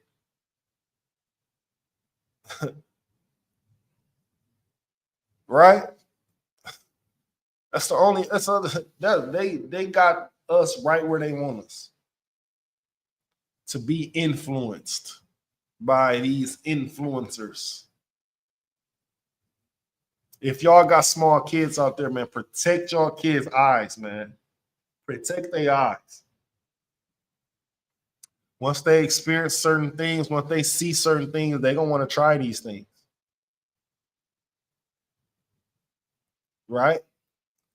Right? That's the only, they got us right where they want us. To be influenced by these influencers. If y'all got small kids out there, man, protect y'all kids' eyes, man. Protect their eyes. Once they experience certain things, once they see certain things, they're going to want to try these things. Right?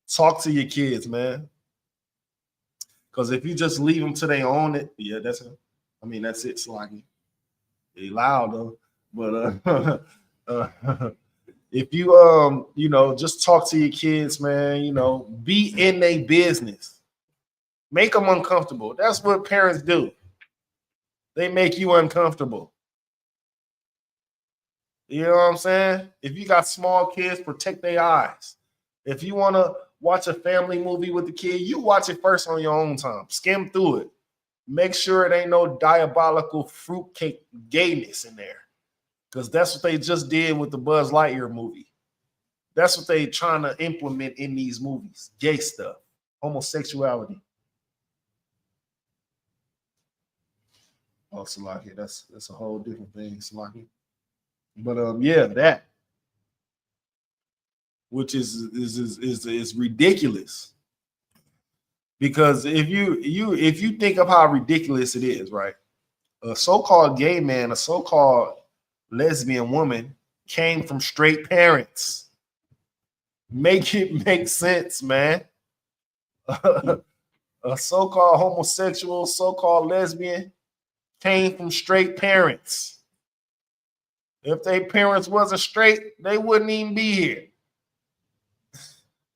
Talk to your kids, man. Because if you just leave them to their own, that's it. I mean, that's it, Sluggy. They loud though. But if you just talk to your kids, man, be in their business. Make them uncomfortable. That's what parents do. They make you uncomfortable. You know what I'm saying? If you got small kids, protect their eyes. If you want to watch a family movie with the kid, you watch it first on your own time. Skim through it. Make sure it ain't no diabolical fruitcake gayness in there. Because that's what they just did with the Buzz Lightyear movie. That's what they trying to implement in these movies. Gay stuff. Homosexuality. Oh, Salaki, that's a whole different thing, Salaki. But that. Which is ridiculous. Because if you think of how ridiculous it is, right? A so-called gay man, a so-called lesbian woman came from straight parents. Make it make sense, man. A so-called homosexual, so-called lesbian came from straight parents. If their parents wasn't straight, they wouldn't even be here.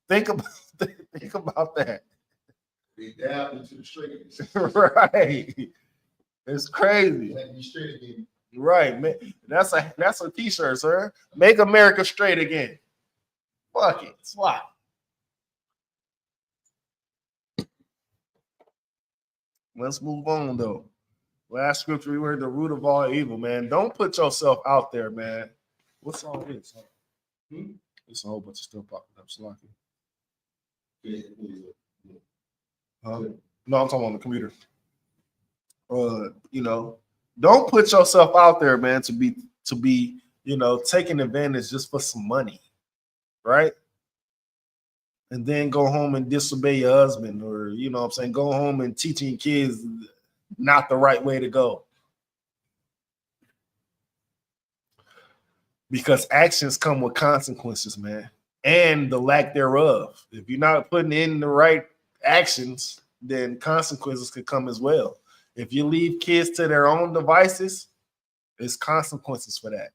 Think about that. They dab into the straightness. Right. It's crazy. Let me straight again. Right, man. That's a t-shirt, sir. Make America straight again. Fuck it. Slap. Let's move on though. Last scripture, we heard the root of all evil, man. Don't put yourself out there, man. What song is it? It's a whole bunch of stuff popping up. Slaki. No, I'm talking on the computer. Don't put yourself out there, man, to be taking advantage just for some money, right? And then go home and disobey your husband, or go home and teaching kids not the right way to go. Because actions come with consequences, man, and the lack thereof. If you're not putting in the right actions, then consequences could come as well. If you leave kids to their own devices, there's consequences for that.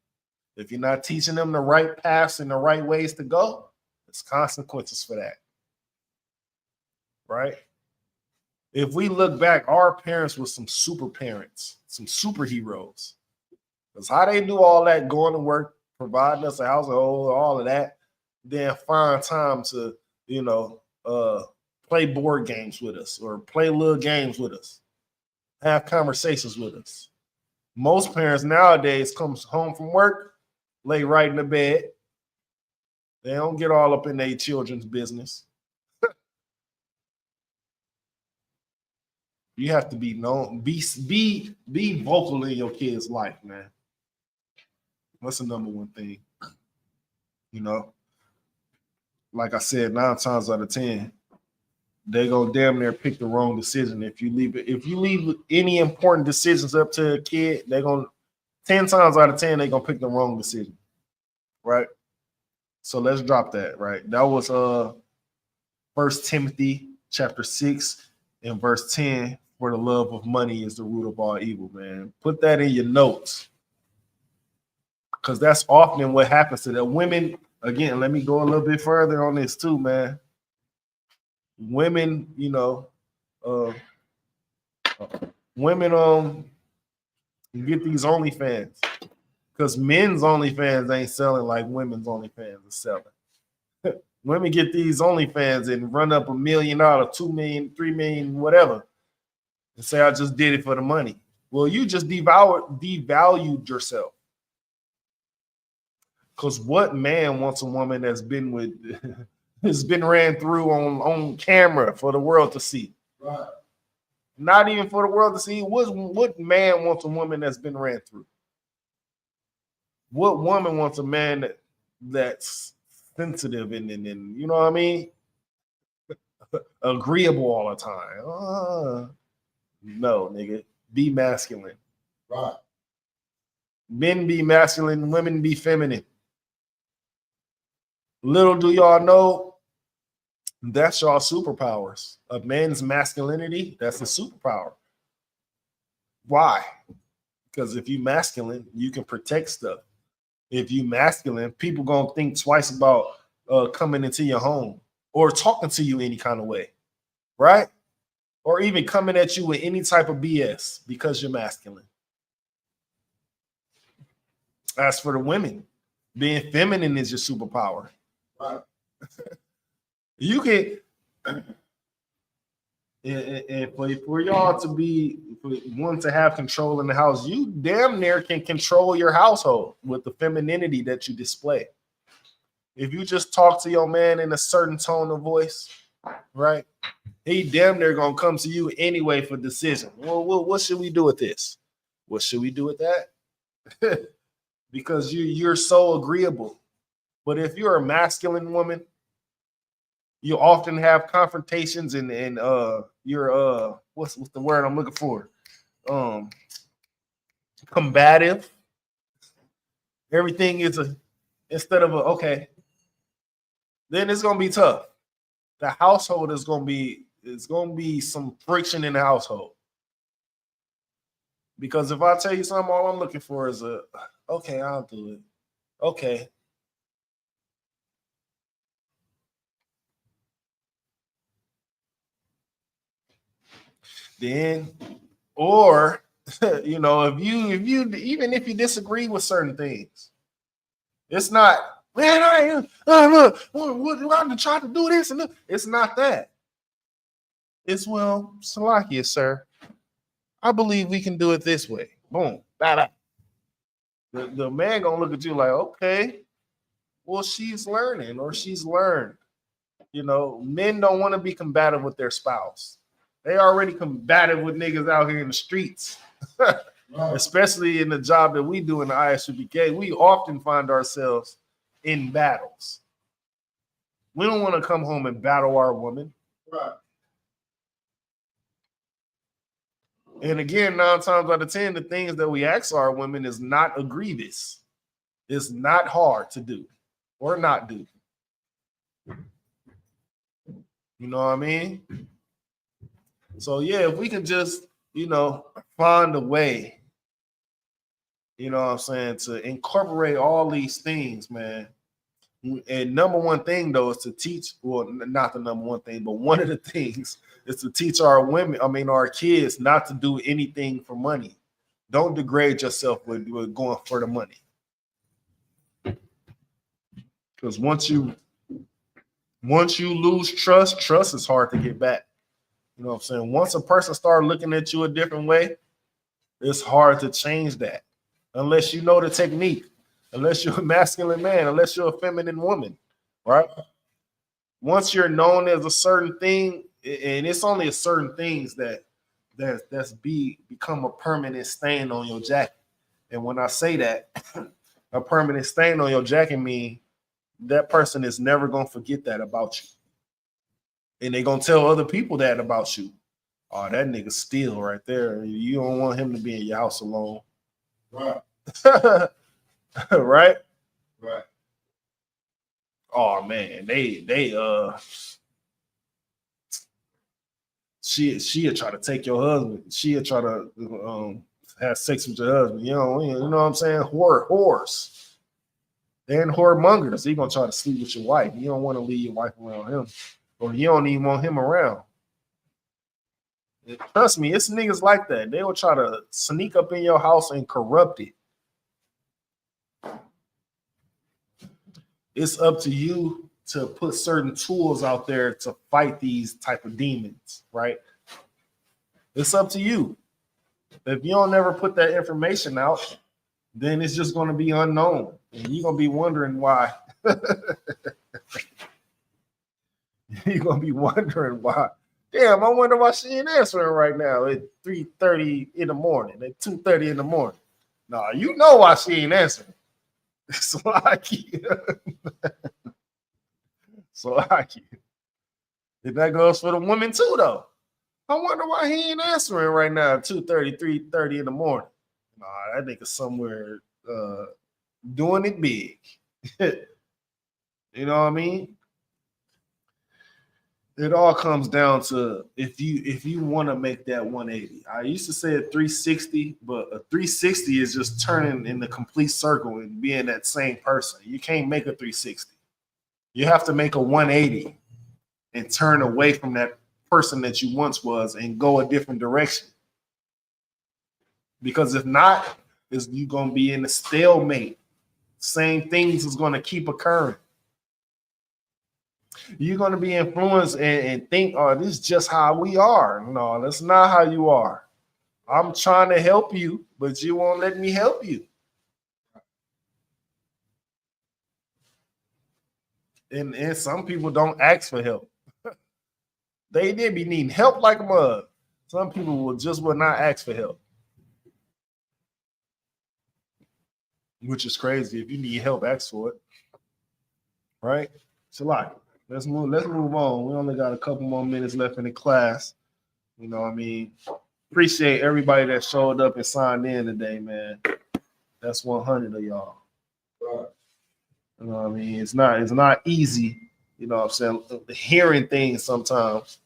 If you're not teaching them the right paths and the right ways to go, there's consequences for that. Right? If we look back, our parents were some super parents, some superheroes. Because how they do all that, going to work, providing us a household, all of that, then find time to, play board games with us or play little games with us, have conversations with us. Most parents nowadays comes home from work, lay right in the bed. They don't get all up in their children's business. You have to be known, be vocal in your kid's life, man. That's the number one thing. You know, like I said, 9 times out of 10, they gonna damn near pick the wrong decision. If you leave any important decisions up to a kid, they're gonna 10 times out of 10, they're gonna pick the wrong decision. Right? So let's drop that, right? That was 1 Timothy chapter 6 and verse 10. For the love of money is the root of all evil, man. Put that in your notes. Because that's often what happens to the women. Again, let me go a little bit further on this too, man. Women, you know, women get these OnlyFans. Because men's OnlyFans ain't selling like women's OnlyFans are selling. Women get these OnlyFans and run up $1 million, $2 million, $3 million, whatever. And say, I just did it for the money. Well, you just devalued yourself. Because what man wants a woman that's been with, has been ran through on camera for the world to see? Right. Not even for the world to see. What man wants a woman that's been ran through? What woman wants a man that's sensitive and you know what I mean? Agreeable all the time. No, nigga. Be masculine. Right. Men be masculine, women be feminine. Little do y'all know, that's y'all superpowers. A man's masculinity, that's a superpower. Why? Because if you masculine, you can protect stuff. If you masculine, people gonna think twice about coming into your home or talking to you any kind of way, right? Or even coming at you with any type of BS because you're masculine. As for the women, being feminine is your superpower. Right. You can, and for y'all to be one to have control in the house, you damn near can control your household with the femininity that you display. If you just talk to your man in a certain tone of voice, right? He damn near gonna come to you anyway for decision. Well, what should we do with this? What should we do with that? Because you're so agreeable. But if you're a masculine woman, you often have confrontations and you're what's the word I'm looking for? Combative. Everything is instead of okay. Then it's gonna be tough. The household is gonna be some friction in the household. Because if I tell you something, all I'm looking for is okay, I'll do it. Okay. Then, or you know, if you even if you disagree with certain things, it's not, man, I'm trying to do this and this. It's not that. It's well, Salakia, sir. I believe we can do it this way. Boom. Da-da. The man gonna look at you like, okay, well, she's learning or she's learned. You know, men don't want to be combative with their spouse. They already combative with niggas out here in the streets. Right. Especially in the job that we do in the ISUPK. We often find ourselves in battles. We don't want to come home and battle our woman. Right. And again, 9 times out of 10, the things that we ask our women is not egregious. It's not hard to do or not do. You know what I mean? So yeah, if we can just, you know, find a way, you know what I'm saying, to incorporate all these things, man. And number one thing though is to teach, well, not the number one thing, but one of the things is to teach our women, our kids not to do anything for money. Don't degrade yourself with going for the money. Because once you lose trust is hard to get back. You know what I'm saying? Once a person starts looking at you a different way, It's hard to change that unless you know the technique, unless you're a masculine man, unless you're a feminine woman, right? Once you're known as a certain thing, and it's only a certain things that's become a permanent stain on your jacket. And when I say that, a permanent stain on your jacket mean that person is never gonna forget that about you. And they're gonna tell other people that about you. Oh, that nigga steal right there. You don't want him to be in your house alone. Right. Right? Right. Oh man, she'll try to take your husband. She'll try to have sex with your husband. You know what I'm saying? Whores. And whoremongers. He gonna try to sleep with your wife. You don't want to leave your wife around him. Or you don't even want him around. Trust me, it's niggas like that. They will try to sneak up in your house and corrupt it. It's up to you to put certain tools out there to fight these type of demons, right? It's up to you. If you don't ever put that information out, then it's just going to be unknown. And you're going to be wondering why. You're going to be wondering why. Damn, I wonder why she ain't answering right now at 3:30 in the morning, at 2:30 in the morning. Nah, you know why she ain't answering. It's like so like and that goes for the women too, though. I wonder why he ain't answering right now at 2:30, 3:30 in the morning. Nah, that nigga somewhere doing it big. You know what I mean? It all comes down to if you want to make that 180. I used to say a 360, but a 360 is just turning in the complete circle and being that same person. You can't make a 360. You have to make a 180 and turn away from that person that you once was and go a different direction. Because if not, you're going to be in a stalemate. Same things is going to keep occurring. You're going to be influenced and think, oh, this is just how we are. No, that's not how you are. I'm trying to help you, but you won't let me help you. And some people don't ask for help. They be needing help like a mug. Some people will not ask for help. Which is crazy. If you need help, ask for it. Right? It's a lot. Let's move on. We only got a couple more minutes left in the class. You know what I mean? Appreciate everybody that showed up and signed in today, man. That's 100 of y'all. Right. You know what I mean? It's not easy, you know what I'm saying, hearing things sometimes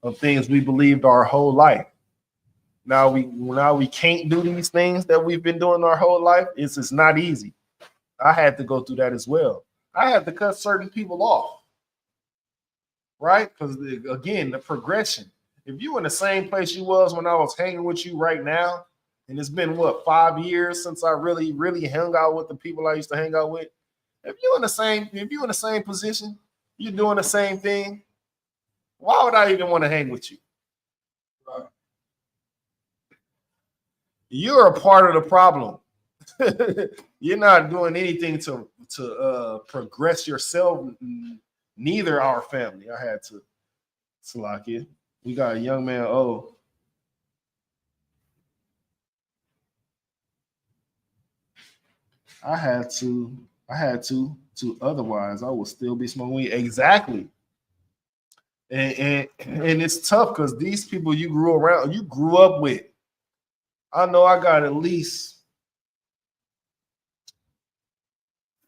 of things we believed our whole life. Now we can't do these things that we've been doing our whole life. It's not easy. I had to go through that as well. I had to cut certain people off. Right? Because again, the progression. If you in the same place you was when I was hanging with you right now, and it's been 5 years since I really, really hung out with the people I used to hang out with. If you're in the same position, you're doing the same thing, why would I even want to hang with you? Right. You're a part of the problem. You're not doing anything to progress yourself. Neither our family. I had to Salakia. We got a young man. Oh, I had to. Otherwise, I would still be smoking weed. Exactly. And it's tough because these people you grew up with. I know I got at least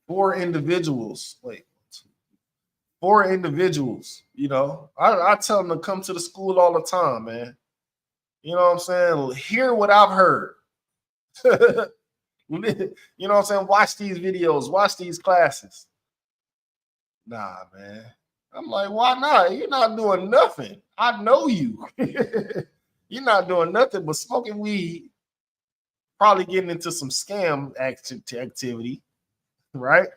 4 individuals. Wait. 4 individuals, you know. I tell them to come to the school all the time, man. You know what I'm saying? Hear what I've heard. You know what I'm saying? Watch these videos, watch these classes. Nah, man. I'm like, why not? You're not doing nothing. I know you. You're not doing nothing but smoking weed, probably getting into some scam activity, right?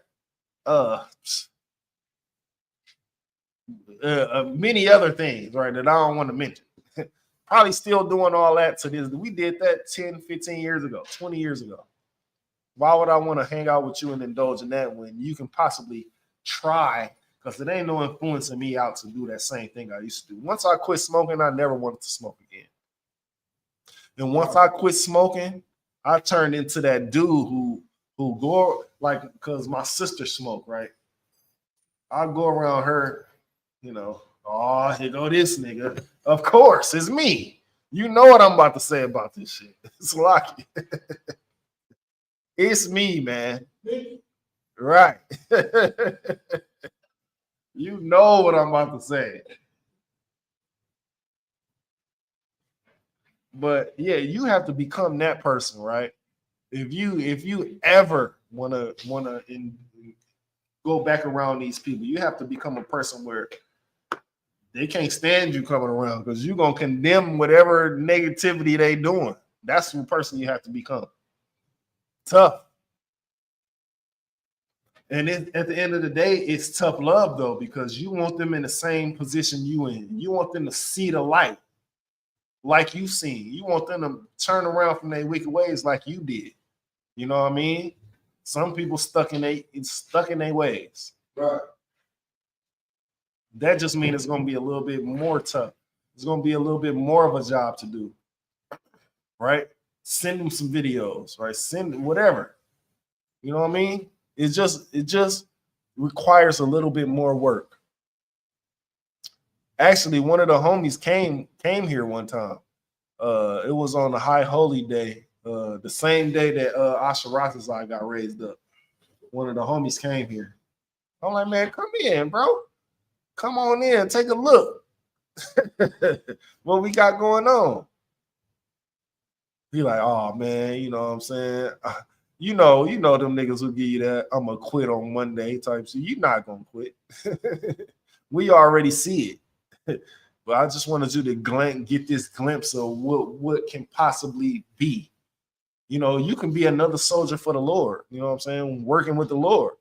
Many other things, right, that I don't want to mention. Probably still doing all that to this. We did that 10, 15 years ago, 20 years ago. Why would I want to hang out with you and indulge in that when you can possibly try? Because it ain't no influencing me out to do that same thing I used to do. Once I quit smoking, I never wanted to smoke again. And once I quit smoking, I turned into that dude who go like, because my sister smoked, right? I go around her, you know, oh, here go this nigga. Of course, it's me. You know what I'm about to say about this shit. It's lucky. It's me, man. Right. You know what I'm about to say. But yeah, you have to become that person, right? If you ever wanna go back around these people, you have to become a person where they can't stand you coming around because you're gonna condemn whatever negativity they doing. That's the person you have to become. Tough. And at the end of the day, it's tough love though, because you want them in the same position you in. You want them to see the light like you seen. You want them to turn around from their wicked ways like you did. You know what I mean? Some people stuck in their ways. Right. That just means it's gonna be a little bit more tough. It's gonna be a little bit more of a job to do. Right? Send them some videos, right? Send whatever. You know what I mean? It just requires a little bit more work. Actually, one of the homies came here one time. It was on the High Holy Day, the same day that Asheratazai got raised up. One of the homies came here. I'm like, man, come in, bro. Come on in, take a look. What we got going on? He like, oh man, you know what I'm saying? You know them niggas who give you that I'm gonna quit on Monday type shit. You're not gonna quit. We already see it. But I just wanted you to get this glimpse of what can possibly be. You know, you can be another soldier for the Lord. You know what I'm saying? Working with the Lord.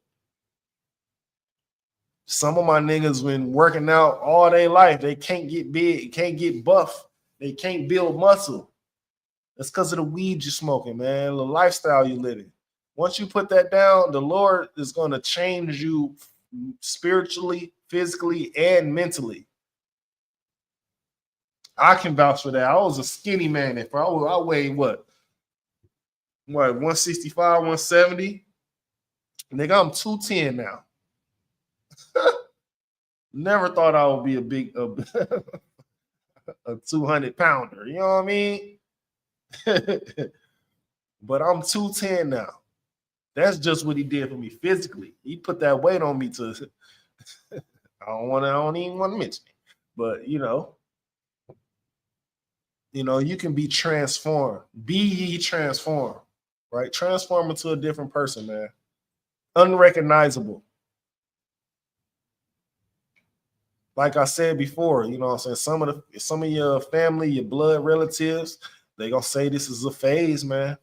Some of my niggas been working out all their life. They can't get big, can't get buff. They can't build muscle. That's because of the weed you're smoking, man. The lifestyle you're living. Once you put that down, the Lord is going to change you spiritually, physically, and mentally. I can vouch for that. I was a skinny man. If I weighed what 165, 170. Nigga, I'm 210 now. Never thought I would be a big a 200 pounder. You know what I mean? But I'm 210 now. That's just what he did for me physically. He put that weight on me to I don't even want to mention it. But you know, you can be transformed. Be ye transformed, right? Transform into a different person, man. Unrecognizable. Like I said before, you know what I'm saying? Some of your family, your blood relatives, they gonna say this is a phase, man.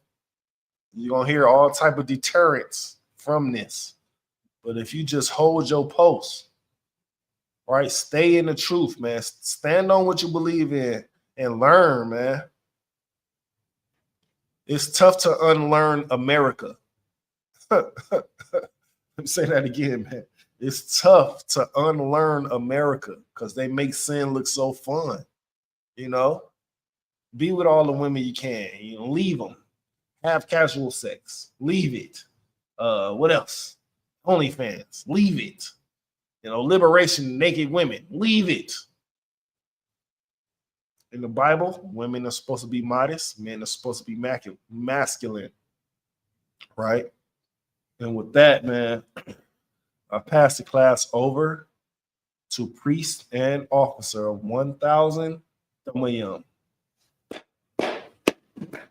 You're gonna hear all type of deterrents from this. But if you just hold your post, right? Stay in the truth, man. Stand on what you believe in and learn, man. It's tough to unlearn America. Let me say that again, man. It's tough to unlearn America because they make sin look so fun. You know, be with all the women you can. You know, leave them. Have casual sex. Leave it. What else? OnlyFans. Leave it. You know, liberation, naked women. Leave it. In the Bible, women are supposed to be modest. Men are supposed to be masculine. Right? And with that, man, I pass the class over to priest and officer of 1,000 Tamayam. I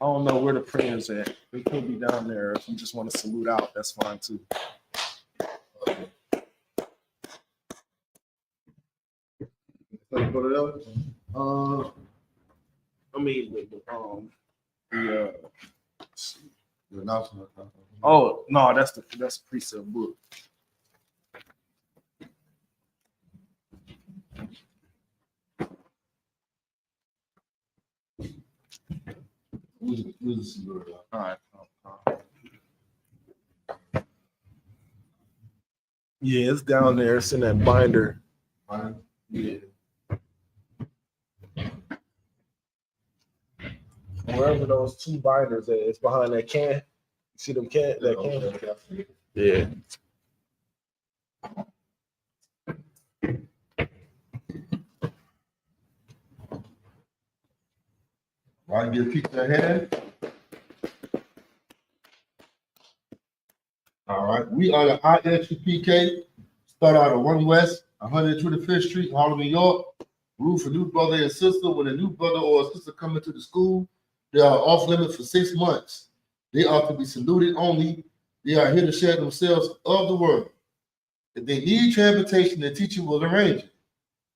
don't know where the prayers at. They could be down there. If you just want to salute out, that's fine too. Oh no, that's the precept book. All right. Yeah, it's down there. It's in that binder. Yeah. Wherever those two binders at, it's behind that can. You see them can? That can? Yeah. While you get a picture ahead. All right, we are the ISUPK. Start out at 1 West, 125th Street, Harlem, New York. Rule for new brother and sister. When a new brother or a sister come into the school, they are off limits for 6 months. They are to be saluted only. They are here to share themselves of the word. If they need transportation, the teacher will arrange it.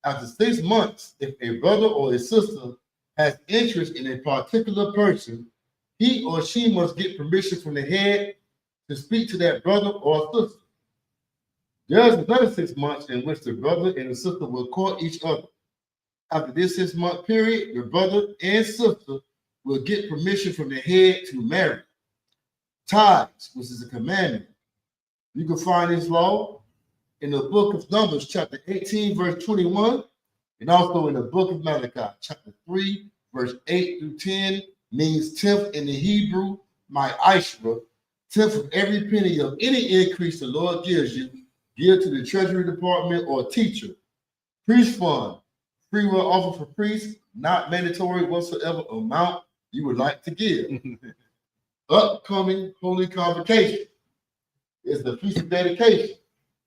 After 6 months, if a brother or a sister has interest in a particular person, he or she must get permission from the head to speak to that brother or sister. There is another 6 months in which the brother and the sister will court each other. After this 6 month period, the brother and sister will get permission from the head to marry. Tithes, which is a commandment. You can find this law in the book of Numbers, chapter 18, verse 21, and also in the book of Malachi, chapter 3, verse 8 through 10, means 10th in the Hebrew, my Ishra, 10th of every penny of any increase the Lord gives you, give to the Treasury Department or teacher. Priest fund, free will offer for priests, not mandatory whatsoever amount you would like to give. Upcoming Holy Convocation is the Feast of Dedication,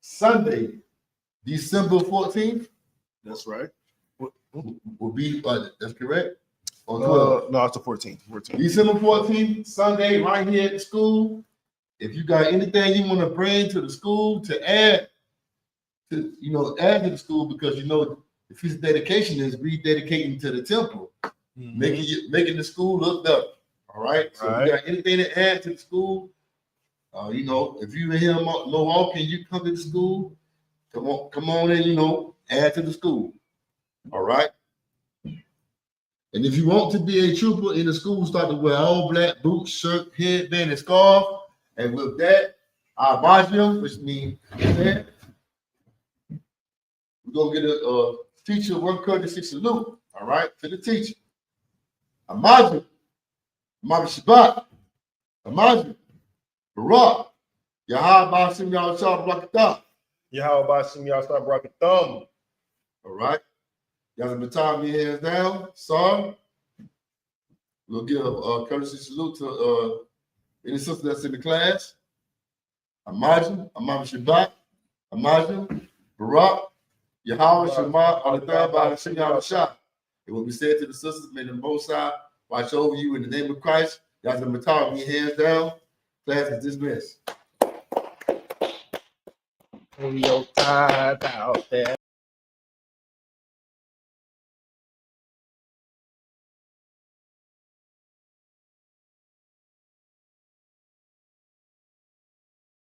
Sunday, December 14th. That's right. Will be, that's correct? No, it's the 14th. December 14th, Sunday, right here at the school. If you got anything you want to bring to the school to add to, add to the school, because the Feast of Dedication is rededicating to the temple, making the school look better. All right. So if you got anything to add to the school, if you in here Milwaukee and you come to the school, come on and add to the school. All right. And if you want to be a trooper in the school, start to wear all black boots, shirt, headband, and scarf. And with that, our Majim, which means we're gonna get a teacher one courtesy salute, all right, to the teacher. Amajim, Shabbat, Amajim, Barak, Yahweh Basim Yahweh Shah Brakatah. Yahweh Basim Yahweh Shah Brakatah. All right. Y'all have time your hands down. Sorry. We'll give a courtesy salute to any sister that's in the class. Amajim, Shabbat, Amajim, Barak, Yahweh Shema, Alatah, Ba'ashim Yahweh Shah. It will be said to the sisters, may the Most High watch over you in the name of Christ. Y'all have time your hands down. Class is dismissed. Your time out there.